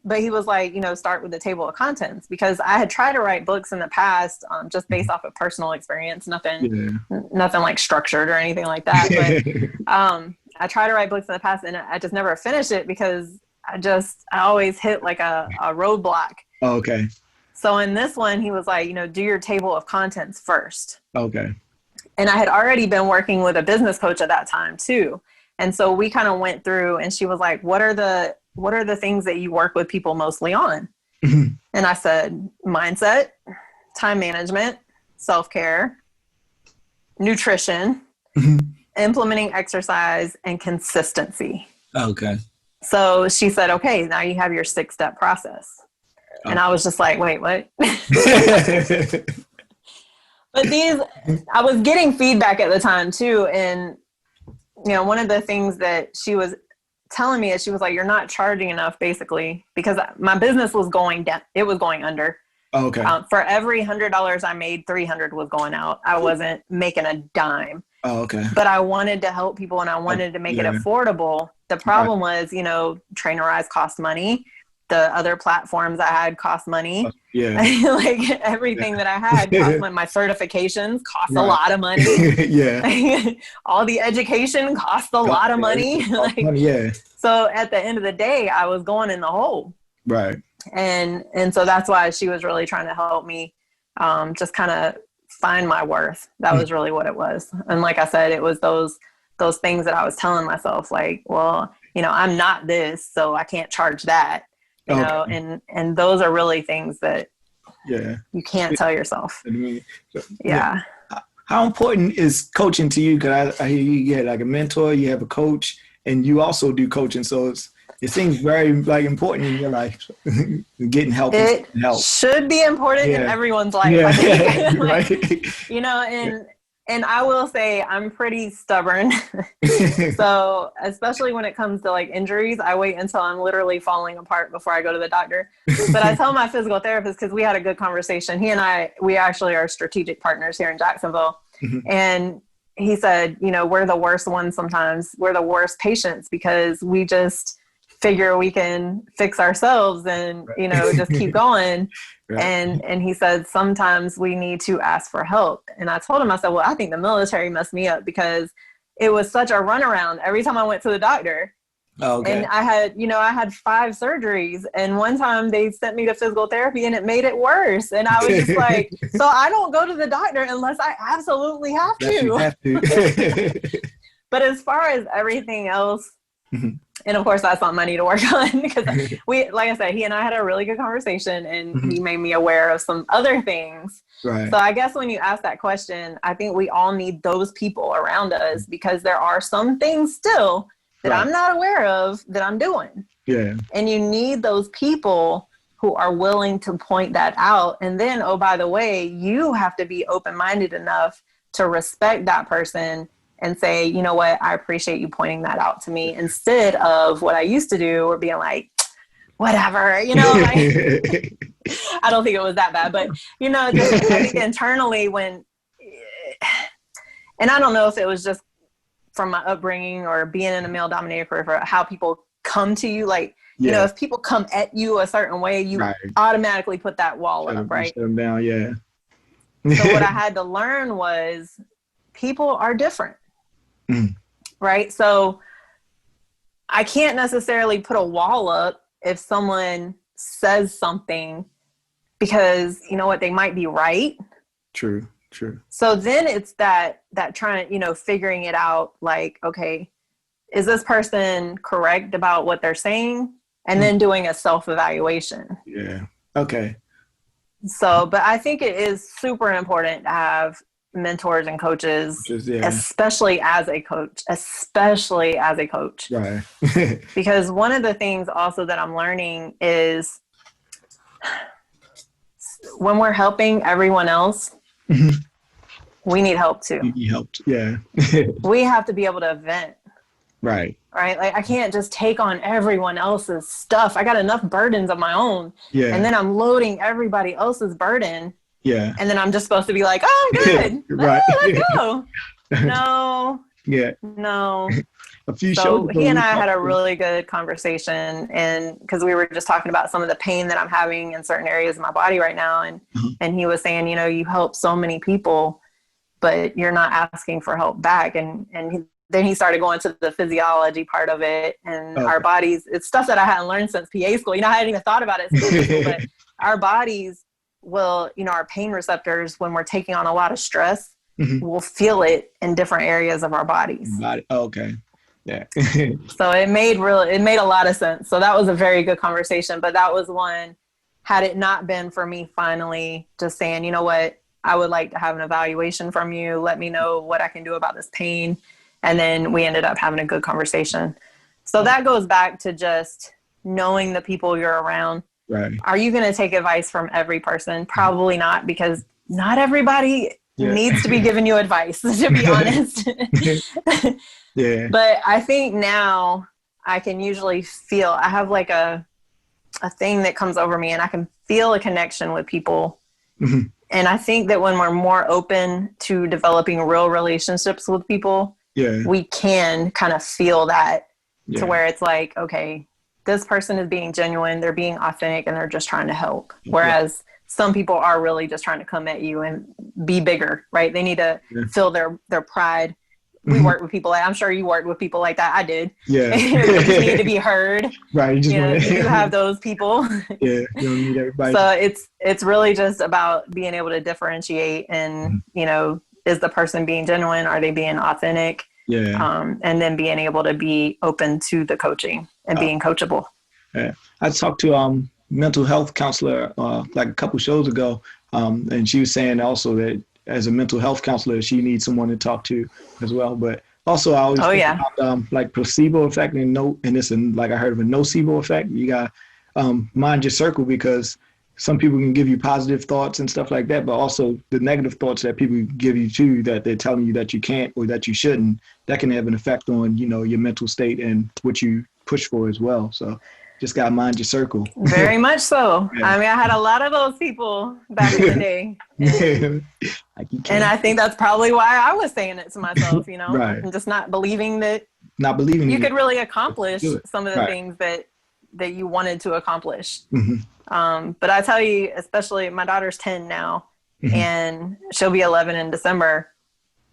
S2: but he was like, you know, start with the table of contents, because I had tried to write books in the past, just based off of personal experience, nothing like structured or anything like that. But I tried to write books in the past, and I just never finished it because I always hit like a roadblock.
S1: Okay.
S2: So in this one, he was like, you know, do your table of contents first.
S1: Okay.
S2: And I had already been working with a business coach at that time too. And so we kind of went through, and she was like, what are the things that you work with people mostly on? And I said, mindset, time management, self-care, nutrition, implementing exercise, and consistency.
S1: Okay.
S2: So she said, okay, now you have your 6-step process. And I was just like, wait, what? But I was getting feedback at the time too. And, you know, one of the things that she was telling me is, she was like, you're not charging enough, basically, because my business was going down. It was going under.
S1: Okay.
S2: For every $100 I made, 300 was going out. I wasn't making a dime.
S1: Oh, okay.
S2: But I wanted to help people, and I wanted to make it affordable. The problem was, you know, Trainerize cost money. The other platforms I had cost money.
S1: Yeah.
S2: Like everything that I had cost money. My certifications cost a lot of money.
S1: Yeah.
S2: All the education cost a lot of money. Like,
S1: yeah.
S2: So at the end of the day, I was going in the hole.
S1: Right.
S2: And so that's why she was really trying to help me just kind of find my worth. That was really what it was. And like I said, it was those things that I was telling myself, like, well, you know, I'm not this, so I can't charge that. You know, and those are really things that you can't tell yourself. Yeah.
S1: How important is coaching to you? Because I hear you get like a mentor, you have a coach, and you also do coaching. So it seems very like important in your life. Getting help.
S2: It should be important in everyone's life.
S1: Yeah.
S2: I think. Like,
S1: Right.
S2: You know, and I will say I'm pretty stubborn. So especially when it comes to like injuries, I wait until I'm literally falling apart before I go to the doctor. But I tell my physical therapist, because we had a good conversation. He and I, we actually are strategic partners here in Jacksonville. And he said, you know, we're the worst ones sometimes. We're the worst patients, because we just figure we can fix ourselves and, you know, just keep going. Right. And he said, sometimes we need to ask for help. And I told him, I said, well, I think the military messed me up, because it was such a runaround every time I went to the doctor. Oh, okay. And I had 5 surgeries, and one time they sent me to physical therapy, and it made it worse. And I was just like, so I don't go to the doctor unless I absolutely have to. You have to. But as far as everything else, and of course that's something I need to work on, because like I said, he and I had a really good conversation, and he made me aware of some other things. Right. So I guess when you ask that question, I think we all need those people around us, because there are some things still that I'm not aware of that I'm doing. Yeah. And you need those people who are willing to point that out. And then, oh, by the way, you have to be open-minded enough to respect that person and say, you know what, I appreciate you pointing that out to me, instead of what I used to do, or being like, whatever, you know, like, I don't think it was that bad, but, you know, just, I think internally and I don't know if it was just from my upbringing or being in a male dominated career, for how people come to you, like, you know, if people come at you a certain way, you automatically put that wall up, right?
S1: Shut them down, yeah.
S2: So what I had to learn was people are different, right? So I can't necessarily put a wall up if someone says something because, you know what, they might be right.
S1: True.
S2: So then it's that trying, you know, figuring it out, like, okay, is this person correct about what they're saying? And then doing a self-evaluation.
S1: Yeah. Okay.
S2: So, but I think it is super important to have mentors and coaches, especially as a coach,
S1: Right.
S2: Because one of the things also that I'm learning is when we're helping everyone else, we need help too.
S1: You need help. Yeah.
S2: We have to be able to vent.
S1: Right.
S2: Like I can't just take on everyone else's stuff. I got enough burdens of my own.
S1: Yeah.
S2: And then I'm loading everybody else's burden.
S1: Yeah.
S2: And then I'm just supposed to be like, oh, I'm good.
S1: Right.
S2: Let's go. No.
S1: Yeah.
S2: No.
S1: A few
S2: so
S1: shows
S2: he and I had a really good conversation, and because we were just talking about some of the pain that I'm having in certain areas of my body right now. And he was saying, you know, you help so many people, but you're not asking for help back. Then he started going to the physiology part of it, and our bodies, it's stuff that I hadn't learned since PA school. You know, I hadn't even thought about it since PA school, but our bodies will, you know, our pain receptors, when we're taking on a lot of stress, we'll feel it in different areas of our bodies.
S1: Okay. Yeah.
S2: So it made a lot of sense. So that was a very good conversation, but that was one, had it not been for me finally just saying, you know what, I would like to have an evaluation from you. Let me know what I can do about this pain. And then we ended up having a good conversation. So that goes back to just knowing the people you're around.
S1: Right.
S2: Are you going to take advice from every person? Probably not, because not everybody needs to be giving you advice, to be honest.
S1: Yeah.
S2: But I think now I can usually feel, I have like a thing that comes over me, and I can feel a connection with people. And I think that when we're more open to developing real relationships with people, we can kind of feel that to where it's like, okay, this person is being genuine, they're being authentic, and they're just trying to help. Whereas some people are really just trying to come at you and be bigger, right? They need to feel their pride. We work with people, I'm sure you worked with people like that. I did.
S1: Yeah.
S2: You just need to be heard.
S1: Right.
S2: You have those people.
S1: Yeah. You don't need everybody.
S2: So it's really just about being able to differentiate and, you know, is the person being genuine? Are they being authentic?
S1: Yeah.
S2: And then being able to be open to the coaching and being coachable.
S1: Yeah. I talked to mental health counselor like a couple shows ago, and she was saying also that as a mental health counselor, she needs someone to talk to as well. But also, I always think about like placebo effect and like I heard of a nocebo effect. You got mind your circle, because some people can give you positive thoughts and stuff like that, but also the negative thoughts that people give you too, that they're telling you that you can't or that you shouldn't, that can have an effect on, you know, your mental state and what you push for as well. So just got to mind your circle.
S2: Very much so. Yeah. I mean, I had a lot of those people back in the day. And I think that's probably why I was saying it to myself, you know, and just not believing that you could really accomplish some of the things that you wanted to accomplish. But I tell you, especially my daughter's 10 now, and she'll be 11 in December.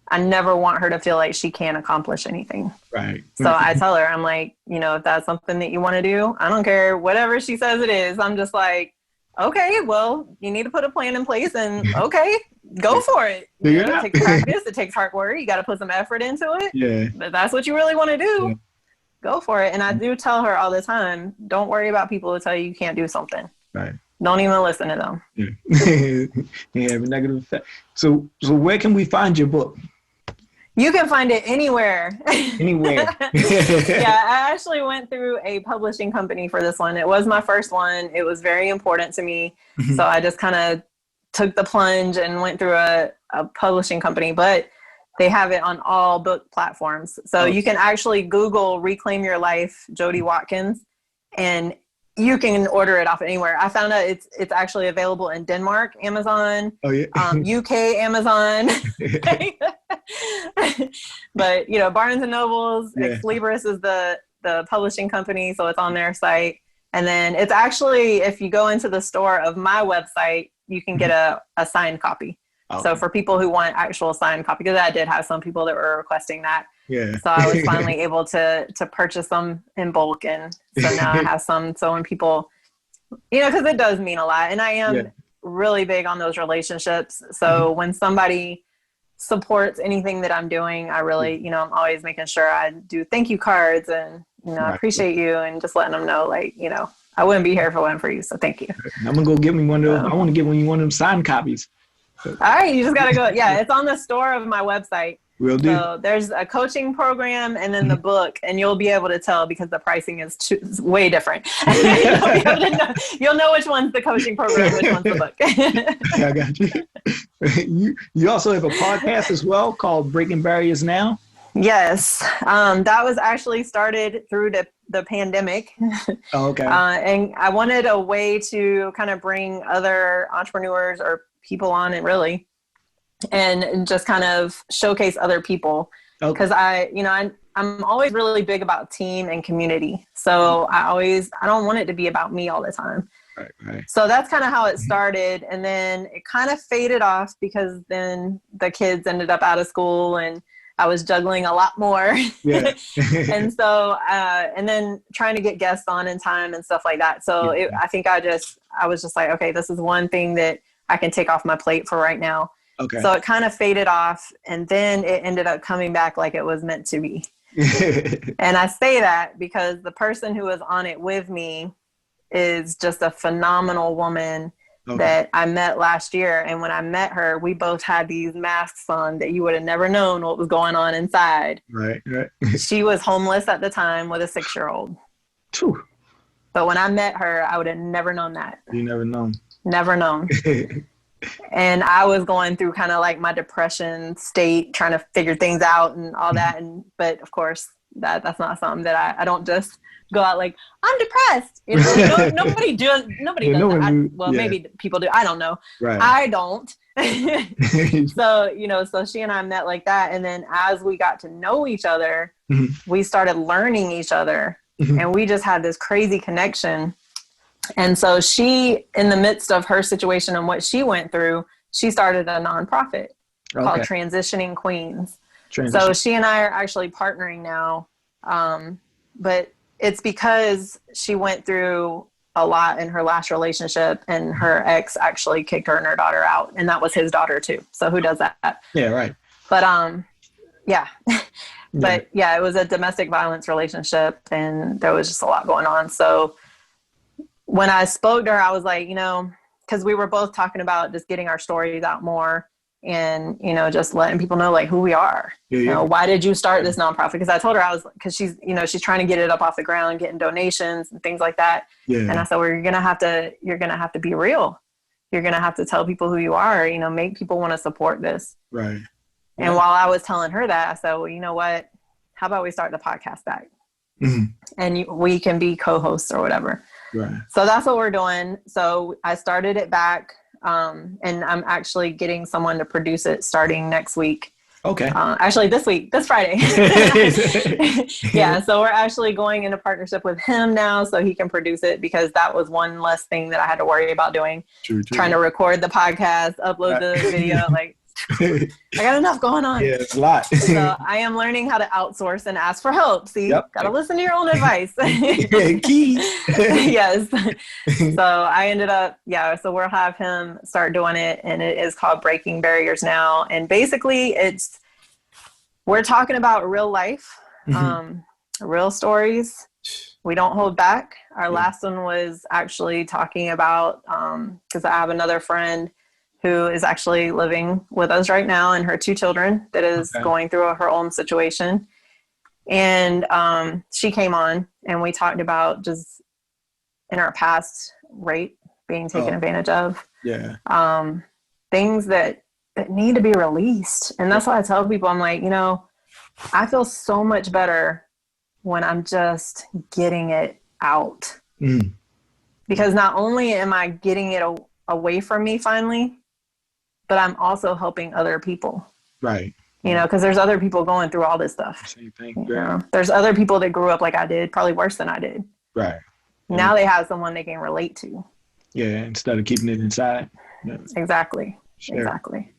S2: I never want her to feel like she can't accomplish anything.
S1: Right.
S2: So I tell her, I'm like, you know, if that's something that you want to do, I don't care whatever she says it is. I'm just like, okay, well, you need to put a plan in place, and okay, go for it. You know, it takes practice. It takes hard work. You got to put some effort into it. Yeah. But that's what you really want to do. Go for it. And I do tell her all the time, don't worry about people who tell you you can't do something.
S1: Right.
S2: Don't even listen to them.
S1: Yeah, have a negative effect. So where can we find your book?
S2: You can find it anywhere.
S1: Anywhere.
S2: Yeah, I actually went through a publishing company for this one. It was my first one. It was very important to me. So I just kind of took the plunge and went through a publishing company, but they have it on all book platforms. So you can actually Google Reclaim Your Life, Jodi Watkins, and you can order it off anywhere. I found out it's actually available in Denmark, Amazon, UK, Amazon. But, you know, Barnes and Nobles, Ex Libris is the the publishing company, so it's on their site. And then it's actually, if you go into the store of my website, you can get a signed copy. Okay. So for people who want actual signed copy, because I did have some people that were requesting that.
S1: Yeah.
S2: So I was finally able to purchase them in bulk. And so now I have some. So when people, because it does mean a lot. And I am really big on those relationships. So when somebody supports anything that I'm doing, I really, I'm always making sure I do thank you cards and, I appreciate you, and just letting them know, I wouldn't be here if it wasn't for you. So thank you.
S1: I'm going to go get me one of those. I want to get one of them signed copies.
S2: All right. You just got to go. Yeah. It's on the store of my website.
S1: Will do.
S2: So there's a coaching program and then the book, and you'll be able to tell because the pricing is way different. You'll know which one's the coaching program, which one's the book.
S1: I got you. You also have a podcast as well called Breaking Barriers Now.
S2: Yes. That was actually started through the pandemic.
S1: Oh, okay.
S2: And I wanted a way to kind of bring other entrepreneurs or people on it really, and just kind of showcase other people. Because I'm always really big about team and community. So I don't want it to be about me all the time.
S1: Right.
S2: So that's kind of how it started. And then it kind of faded off because then the kids ended up out of school and I was juggling a lot more. Yeah. And so, and then trying to get guests on in time and stuff like that. So I think I was just like, okay, this is one thing that I can take off my plate for right now. Okay. So it kind of faded off, and then it ended up coming back like it was meant to be. And I say that because the person who was on it with me is just a phenomenal woman that I met last year. And when I met her, we both had these masks on that you would have never known what was going on inside. Right. She was homeless at the time with a 6-year-old. True. But when I met her, I would have never known that.
S1: You never known.
S2: Never known. And I was going through kind of like my depression state, trying to figure things out and all that. But of course, that's not something that I don't just go out like, I'm depressed. Nobody does that. Maybe people do. I don't know. Right. I don't. So she and I met like that. And then as we got to know each other, we started learning each other, and we just had this crazy connection. And so she, in the midst of her situation and what she went through, she started a nonprofit called Transitioning Queens. So she and I are actually partnering now. But it's because she went through a lot in her last relationship, and her ex actually kicked her and her daughter out. And that was his daughter too. So who does that?
S1: Yeah, right.
S2: But yeah. But yeah, it was a domestic violence relationship, and there was just a lot going on. So when I spoke to her, I was like, because we were both talking about just getting our stories out more and, just letting people know like who we are. Why did you start this nonprofit? Because I told her because she's trying to get it up off the ground, getting donations and things like that. Yeah. And I said, well, you're going to have to be real. You're going to have to tell people who you are, make people want to support this. Right. And while I was telling her that, I said, well, you know what, how about we start the podcast back? And we can be co-hosts or whatever. Right. So that's what we're doing. So I started it back, and I'm actually getting someone to produce it starting next week. Okay. Actually this Friday. Yeah. So we're actually going into partnership with him now so he can produce it, because that was one less thing that I had to worry about doing. True. Trying to record the podcast, upload the video, I got enough going on.
S1: Yeah, it's a lot.
S2: So I am learning how to outsource and ask for help. See, gotta listen to your own advice.
S1: Key.
S2: Yes. So I ended up, so we'll have him start doing it, and it is called Breaking Barriers Now. And basically we're talking about real life, real stories. We don't hold back. Our last one was actually talking about, because I have another friend who is actually living with us right now, and her 2 children that is going through her own situation. And she came on, and we talked about just in our past rape, being taken advantage of. Yeah. Things that need to be released. And that's why I tell people, I'm like, I feel so much better when I'm just getting it out. Because not only am I getting it away from me finally, but I'm also helping other people. Right. you know, because there's other people going through all this stuff.
S1: Same thing.
S2: You know, there's other people that grew up like I did, probably worse than I did.
S1: Right.
S2: Now they have someone they can relate to.
S1: Yeah, instead of keeping it inside. Yeah.
S2: Exactly.
S1: Sure.
S2: Exactly.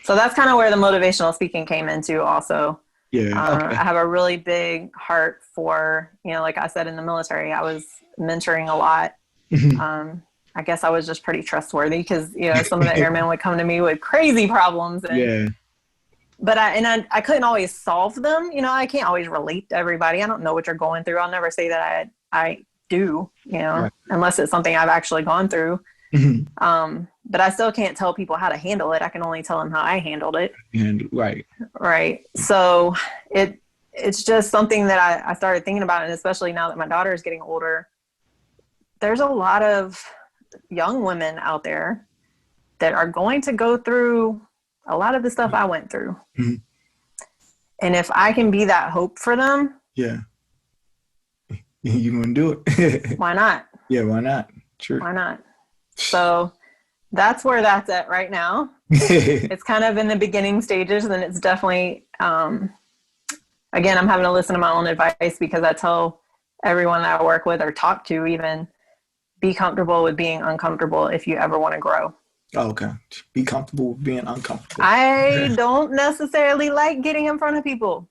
S2: So that's kind of where the motivational speaking came into also.
S1: Yeah. Okay.
S2: I have a really big heart for, you know, like I said, in the military, I was mentoring a lot. I guess I was just pretty trustworthy because, you know, some of the airmen would come to me with crazy problems. And, but I couldn't always solve them. You know, I can't always relate to everybody. I don't know what you're going through. I'll never say that I do, you know, unless it's something I've actually gone through. But I still can't tell people how to handle it. I can only tell them how I handled it. Right. So it's just something that I started thinking about. And especially now that my daughter is getting older, there's a lot of young women out there that are going to go through a lot of the stuff I went through. And if I can be that hope for them. Yeah. You're going to do it. Why not? Yeah. Why not? Sure. Why not? So that's where that's at right now. It's kind of in the beginning stages, and it's definitely, again, I'm having to listen to my own advice because I tell everyone that I work with or talk to even, be comfortable with being uncomfortable if you ever want to grow. Oh, okay. Be comfortable with being uncomfortable. I don't necessarily like getting in front of people.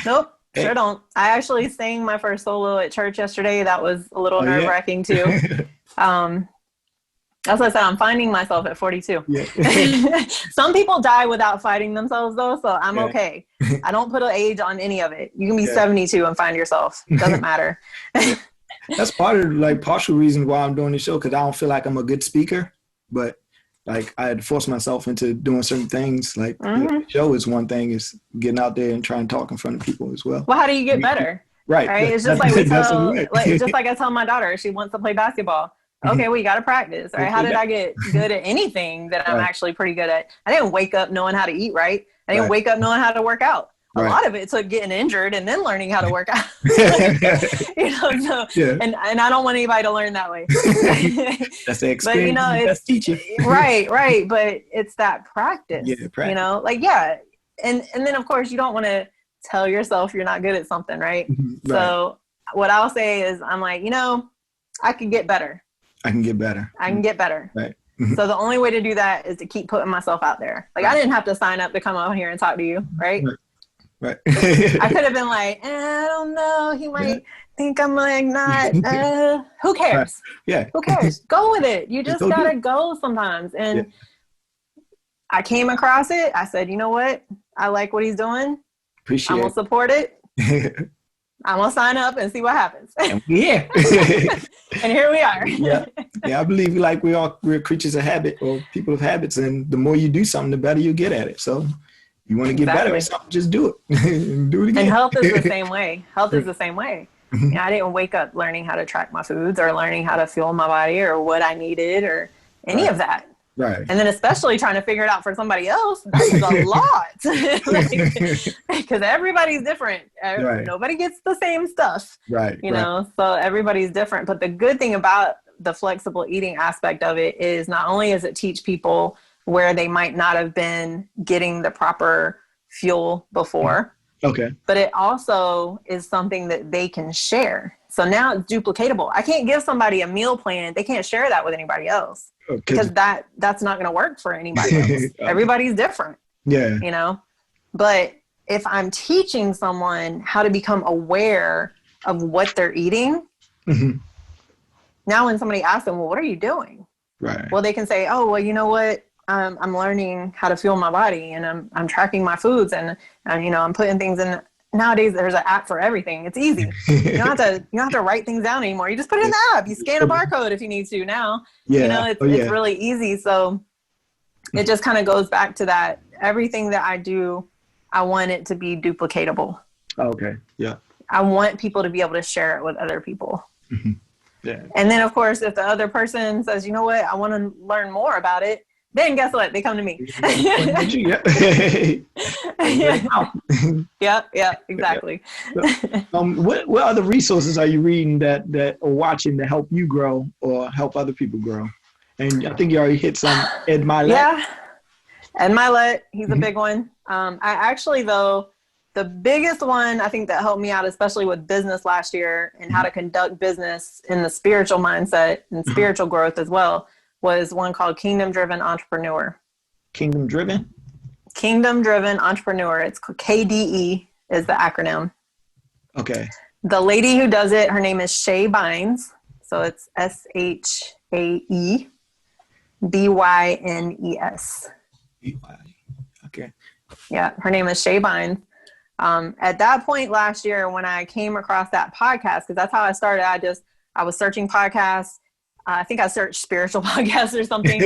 S2: Nope. Sure don't. I actually sang my first solo at church yesterday. That was a little nerve-wracking too. As I said, I'm finding myself at 42. Yeah. Some people die without fighting themselves though, so I'm okay. I don't put an age on any of it. You can be 72 and find yourself. It doesn't matter. That's part of like partial reason why I'm doing this show, because I don't feel like I'm a good speaker, but like I had to force myself into doing certain things. Like the show is one thing, is getting out there and trying to talk in front of people as well. Well, how do you get better? Right. It's just like just like I tell my daughter, she wants to play basketball. Okay, well, you got to practice. Right? How did I get good at anything that I'm actually pretty good at? I didn't wake up knowing how to eat right. I didn't wake up knowing how to work out. A lot of it took getting injured and then learning how to work out. You know, so and I don't want anybody to learn that way. That's the experience. But you know, it's teaching. Right. But it's that practice. You know, like and then of course you don't want to tell yourself you're not good at something, right? So what I'll say is, I'm like, you know, I can get better. I can get better. Right. So the only way to do that is to keep putting myself out there. Like I didn't have to sign up to come out here and talk to you, right? Right. I could have been like, I don't know. He might think I'm like not. Who cares? Who cares? Go with it. You just gotta go sometimes. And I came across it. I said, you know what? I like what he's doing. I'm gonna support it. I'm gonna sign up and see what happens. And here we are. I believe like we're creatures of habit, or people of habits, and the more you do something, the better you get at it. So you want to get better at something, just do it. Do it again. And health is the same way. You know, I didn't wake up learning how to track my foods or learning how to fuel my body or what I needed or any of that. Right. And then especially trying to figure it out for somebody else, that's a lot. Because everybody's different. Nobody gets the same stuff. Right. You know, so everybody's different. But the good thing about the flexible eating aspect of it is not only does it teach people where they might not have been getting the proper fuel before. Okay. But it also is something that they can share. So now it's duplicatable. I can't give somebody a meal plan. They can't share that with anybody else because that's not going to work for anybody else. Everybody's different. Yeah. You know, but if I'm teaching someone how to become aware of what they're eating, now when somebody asks them, well, what are you doing? Right. Well, they can say, oh, well, you know what? I'm learning how to fuel my body, and I'm tracking my foods, and you know, I'm putting things in. Nowadays, there's an app for everything. It's easy. You don't have to write things down anymore. You just put it in the app. You scan a barcode if you need to. Now, you know, it's really easy. So it just kind of goes back to that. Everything that I do, I want it to be duplicatable. Okay. Yeah. I want people to be able to share it with other people. Yeah. And then, of course, if the other person says, you know what, I want to learn more about it, then guess what? They come to me. Yeah, exactly. What other resources are you reading that or watching to help you grow or help other people grow? And I think you already hit some Ed Milet. Yeah. Ed Milet, he's a big one. I actually, though, the biggest one I think that helped me out, especially with business last year and how to conduct business in the spiritual mindset and spiritual growth as well, was one called Kingdom Driven Entrepreneur.
S1: Kingdom Driven?
S2: Kingdom Driven Entrepreneur. It's KDE is the acronym.
S1: Okay.
S2: The lady who does it, her name is Shae Bynes. So it's SHAE BYNES.
S1: Okay.
S2: Yeah, her name is Shae Bynes. At that point last year, when I came across that podcast, because that's how I started, I was searching podcasts. I think I searched spiritual podcasts or something,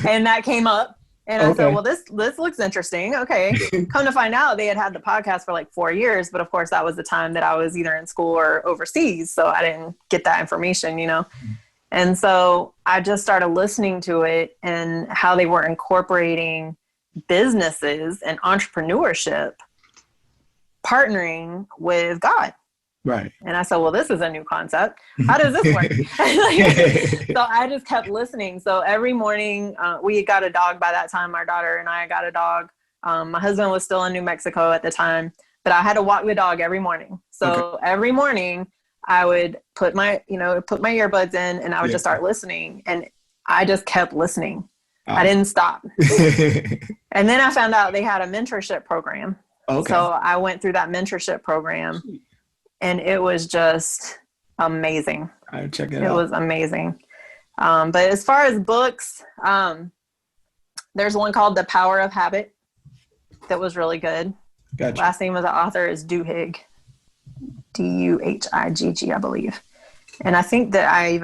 S2: and that came up. And I said, well, this looks interesting. Okay. Come to find out, they had the podcast for like 4 years. But of course, that was the time that I was either in school or overseas. So I didn't get that information, you know. And so I just started listening to it and how they were incorporating businesses and entrepreneurship, partnering with God.
S1: Right.
S2: And I said, well, this is a new concept. How does this work? So I just kept listening. So every morning, we got a dog by that time. My daughter and I got a dog. My husband was still in New Mexico at the time, but I had to walk the dog every morning. So every morning I would put my earbuds in and I would just start listening. And I just kept listening. I didn't stop. And then I found out they had a mentorship program. So I went through that mentorship program. And it was just amazing.
S1: I'll check it out.
S2: It was amazing. But as far as books, there's one called The Power of Habit that was really good.
S1: Gotcha.
S2: Last name of the author is Duhigg. Duhigg, I believe. And I think that I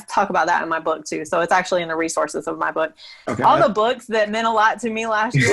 S2: talk about that in my book too. So it's actually in the resources of my book. Okay. All the books that meant a lot to me last year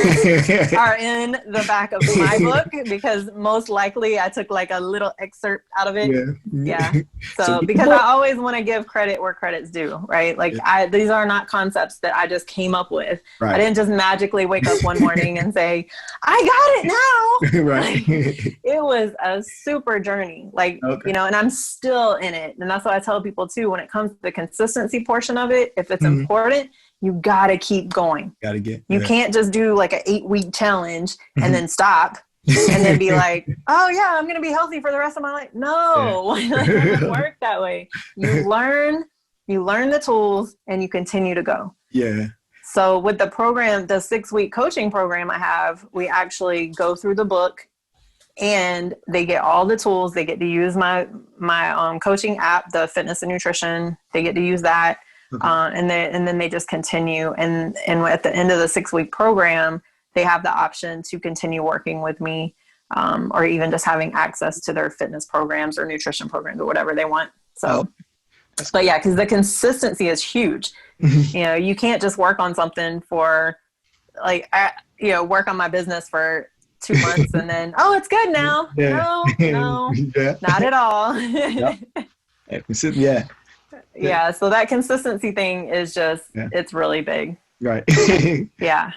S2: are in the back of my book, because most likely I took like a little excerpt out of it. Yeah. So because I always want to give credit where credit's due, right? Like these are not concepts that I just came up with. Right. I didn't just magically wake up one morning and say, I got it now. Right. Like, it was a super journey, like, you know, and I'm still in it. And that's what I tell people too, when it comes to the consistency portion of it, if it's important, you got to keep going. You can't just do like an 8-week challenge and then stop and then be like, oh yeah, I'm going to be healthy for the rest of my life. No, it doesn't work that way. You learn the tools and you continue to go. Yeah. So with the program, the 6-week coaching program I have, we actually go through the book. And they get all the tools. They get to use my coaching app, the Fitness and Nutrition. They get to use that, and then they just continue. And at the end of the 6-week program, they have the option to continue working with me, or even just having access to their fitness programs or nutrition programs or whatever they want. So, but yeah, because the consistency is huge. You know, you can't just work on something for work on my business for 2 months and then, oh, it's good now. No, not at all. Yeah. So that consistency thing is just, it's really big. Right. Yeah.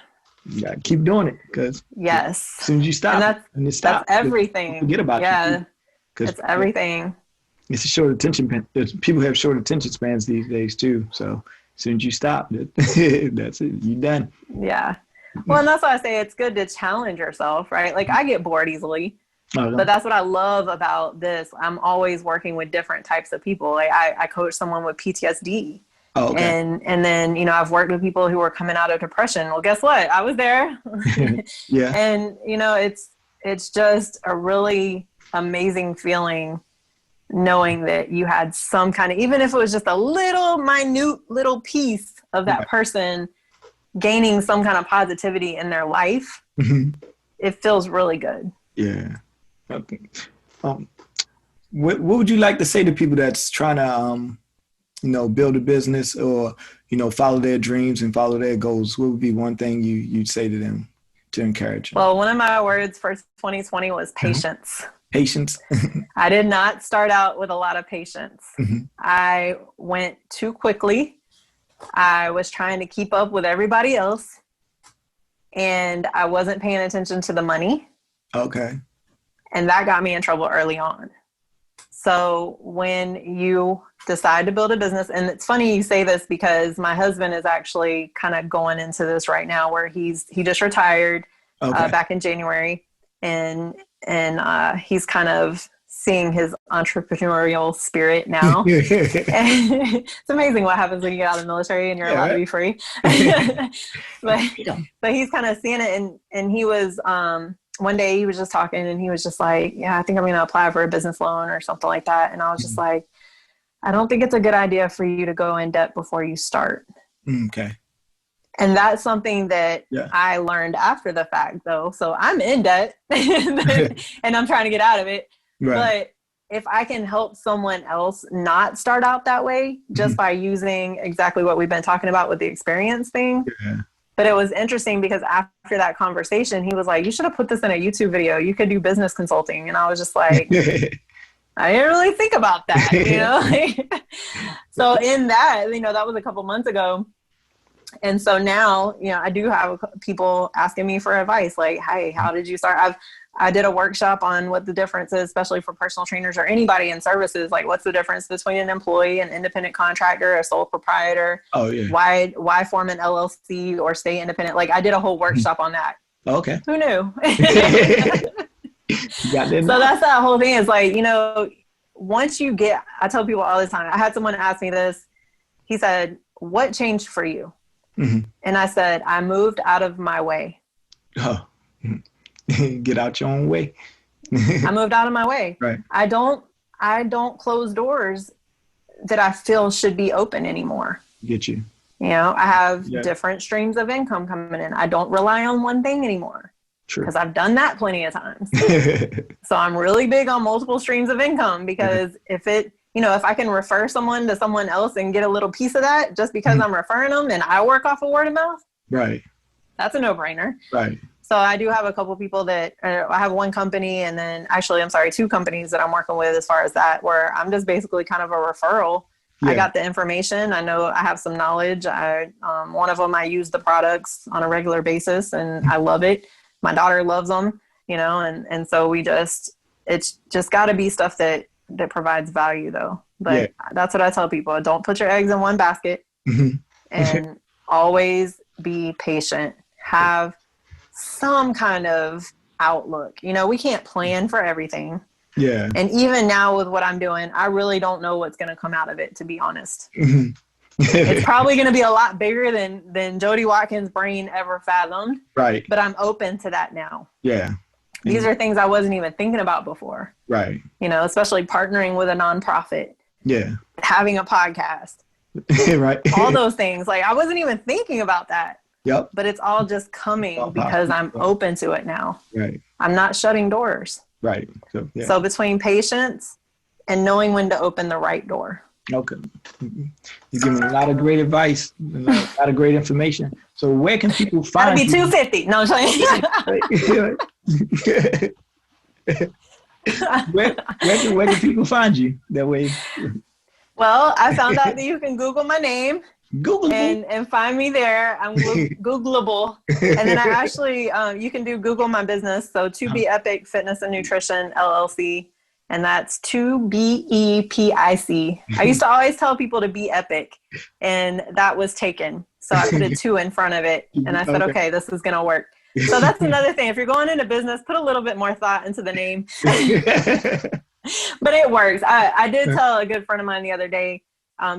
S2: You gotta keep doing it, because as soon as you stop, that's everything. Forget about it. It's everything. It's a short attention span. People have short attention spans these days too. So as soon as you stop, that's it. You're done. Yeah. Well, and that's why I say it's good to challenge yourself, right? Like I get bored easily, but that's what I love about this. I'm always working with different types of people. Like I coach someone with PTSD. And then, you know, I've worked with people who were coming out of depression. Well, guess what? I was there. And, you know, it's just a really amazing feeling knowing that you had some kind of, even if it was just a little minute little piece of that person gaining some kind of positivity in their life, it feels really good. Yeah. Okay. What would you like to say to people that's trying to, build a business or, follow their dreams and follow their goals? What would be one thing you'd say to them to encourage them? Well, one of my words for 2020 was patience. Patience. I did not start out with a lot of patience. I went too quickly. I was trying to keep up with everybody else, and I wasn't paying attention to the money. Okay. And that got me in trouble early on. So when you decide to build a business, and it's funny you say this because my husband is actually kind of going into this right now where he just retired back in January, and he's kind of seeing his entrepreneurial spirit now. It's amazing what happens when you get out of the military and you're allowed to be free. but he's kind of seeing it, and he was one day he was just talking and he was just like, yeah, I think I'm going to apply for a business loan or something like that. And I was just like, I don't think it's a good idea for you to go in debt before you start.
S1: Okay.
S2: And that's something that I learned after the fact, though. So I'm in debt and I'm trying to get out of it. Right. But if I can help someone else not start out that way just by using exactly what we've been talking about with the experience thing. Yeah. But it was interesting because after that conversation, he was like, you should have put this in a YouTube video. You could do business consulting. And I was just like, I didn't really think about that, you know? So in that, you know, that was a couple months ago. And so now, you know, I do have people asking me for advice, like, hey, how did you start? I did a workshop on what the difference is, especially for personal trainers or anybody in services. Like, what's the difference between an employee, an independent contractor, a sole proprietor? Oh, yeah. Why form an LLC or stay independent? Like, I did a whole workshop on that. Okay. Who knew? So that's that whole thing is like, you know, once you get, I tell people all the time, I had someone ask me this. He said, what changed for you? And I said, I moved out of my way. Oh. Get out your own way. I moved out of my way. Right. I don't close doors that I feel should be open anymore. Get you. You know, I have different streams of income coming in. I don't rely on one thing anymore. True. Because I've done that plenty of times. So I'm really big on multiple streams of income because if I can refer someone to someone else and get a little piece of that just because I'm referring them and I work off of word of mouth. Right. That's a no-brainer. Right. So I do have a couple people that I have one company and then two companies that I'm working with as far as that, where I'm just basically kind of a referral. Yeah. I got the information. I know I have some knowledge. One of them, I use the products on a regular basis and I love it. My daughter loves them, you know, and so it's just got to be stuff that provides value though. But that's what I tell people. Don't put your eggs in one basket and always be patient. Have some kind of outlook. You know, we can't plan for everything. Yeah. And even now with what I'm doing, I really don't know what's going to come out of it, to be honest. It's probably going to be a lot bigger than Jodi Watkins' brain ever fathomed. Right. But I'm open to that now. Yeah. These are things I wasn't even thinking about before. Right. You know, especially partnering with a nonprofit. Yeah. Having a podcast. Right. All those things. Like, I wasn't even thinking about that. Yep. But it's all just coming because I'm open to it now. Right. I'm not shutting doors. Right. So between patience and knowing when to open the right door. Okay. You're giving a lot of great advice, a lot of great information. So where can people find you? That'll be $250. No, I'm saying. Where can people find you that way? Well, I found out that you can Google my name. And find me there. I'm Googleable. And then I actually, you can Google my business. So To Be Epic Fitness and Nutrition LLC. And that's 2BEPIC. I used to always tell people to be epic and that was taken. So I put a 2 in front of it and I said, okay, this is going to work. So that's another thing. If you're going into business, put a little bit more thought into the name. But it works. I did tell a good friend of mine the other day,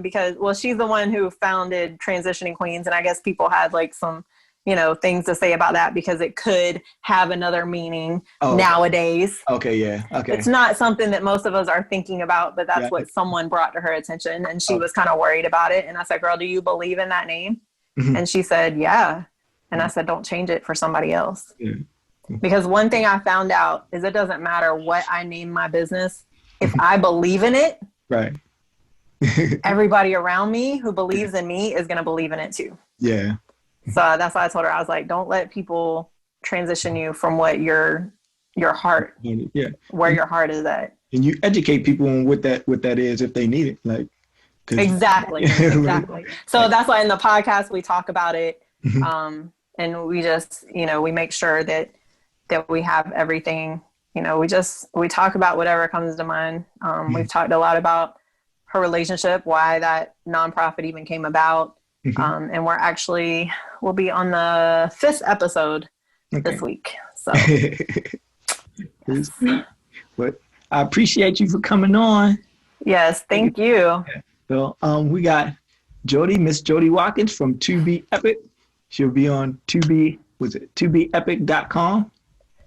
S2: because, well, she's the one who founded Transitioning Queens. And I guess people had like some, you know, things to say about that because it could have another meaning nowadays. Okay. Yeah. Okay. It's not something that most of us are thinking about, but that's what someone brought to her attention. And she was kind of worried about it. And I said, girl, do you believe in that name? And she said, yeah. And I said, don't change it for somebody else. Because one thing I found out is it doesn't matter what I name my business. If I believe in it, right. Everybody around me who believes in me is going to believe in it too. Yeah. So that's why I told her, I was like, don't let people transition you from what your heart, where your heart is at. And you educate people on what that is if they need it. Like, exactly. So that's why in the podcast we talk about it. And we just, you know, we make sure that we have everything we talk about whatever comes to mind. We've talked a lot about her relationship, why that nonprofit even came about. And we'll be on the 5th episode this week. So
S1: yes. But I appreciate you for coming on.
S2: Yes, thank you.
S1: So we got Miss Jodi Watkins from 2B Epic. She'll be on 2beepic.com.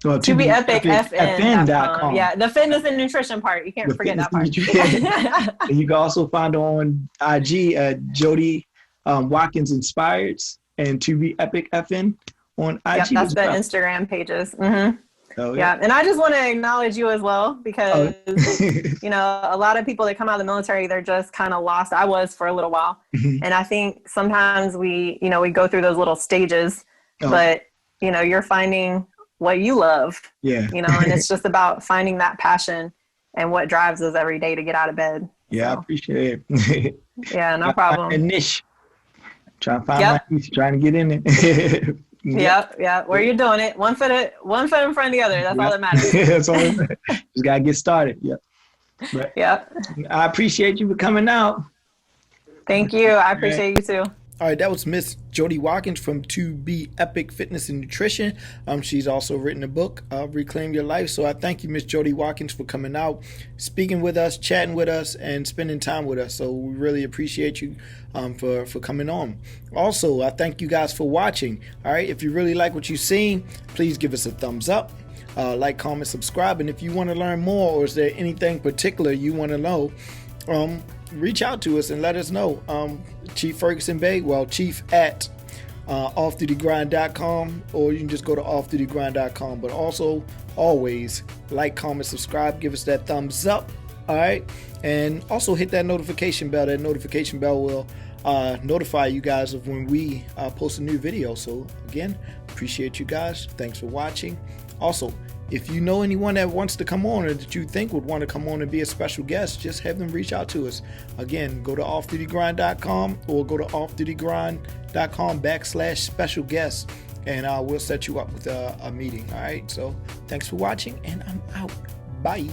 S1: Well,
S2: 2beepicfn.com. Yeah, the fitness and nutrition part. You can't forget that part.
S1: And you can also find her on IG at Jodi Watkins Inspires and 2beepicfn on IG.
S2: Yep, that's the Instagram pages. Mm-hmm. Oh, yeah. And I just want to acknowledge you as well, because, a lot of people that come out of the military, they're just kind of lost. I was for a little while. And I think sometimes we go through those little stages, but, you're finding what you love, and it's just about finding that passion and what drives us every day to get out of bed.
S1: Yeah, so. I appreciate it.
S2: Yeah, no problem.
S1: A niche. Trying to find my niche, trying to get in it.
S2: Yeah. Where you're doing it, one foot in front of the other. That's all that matters.
S1: That's all that matters. Just gotta get started. But I appreciate you for coming out.
S2: Thank you. I appreciate you too.
S1: All right, that was Miss Jodi Watkins from 2B Epic Fitness and Nutrition. She's also written a book, Reclaim Your Life. So I thank you, Miss Jodi Watkins, for coming out, speaking with us, chatting with us, and spending time with us. So we really appreciate you for coming on. Also, I thank you guys for watching. All right, if you really like what you've seen, please give us a thumbs up, like, comment, subscribe. And if you want to learn more, or is there anything particular you want to know, reach out to us and let us know. Chief Ferguson Bay, chief at offdutygrind.com, or you can just go to offdutygrind.com. But also, always like, comment, subscribe, give us that thumbs up. All right, and also hit that notification bell. That notification bell will notify you guys of when we post a new video. So again, appreciate you guys. Thanks for watching. Also, if you know anyone that wants to come on, or that you think would want to come on and be a special guest, just have them reach out to us. Again, go to offdutygrind.com or go to offdutygrind.com/special guest, and we'll set you up with a meeting. All right. So thanks for watching, and I'm out. Bye.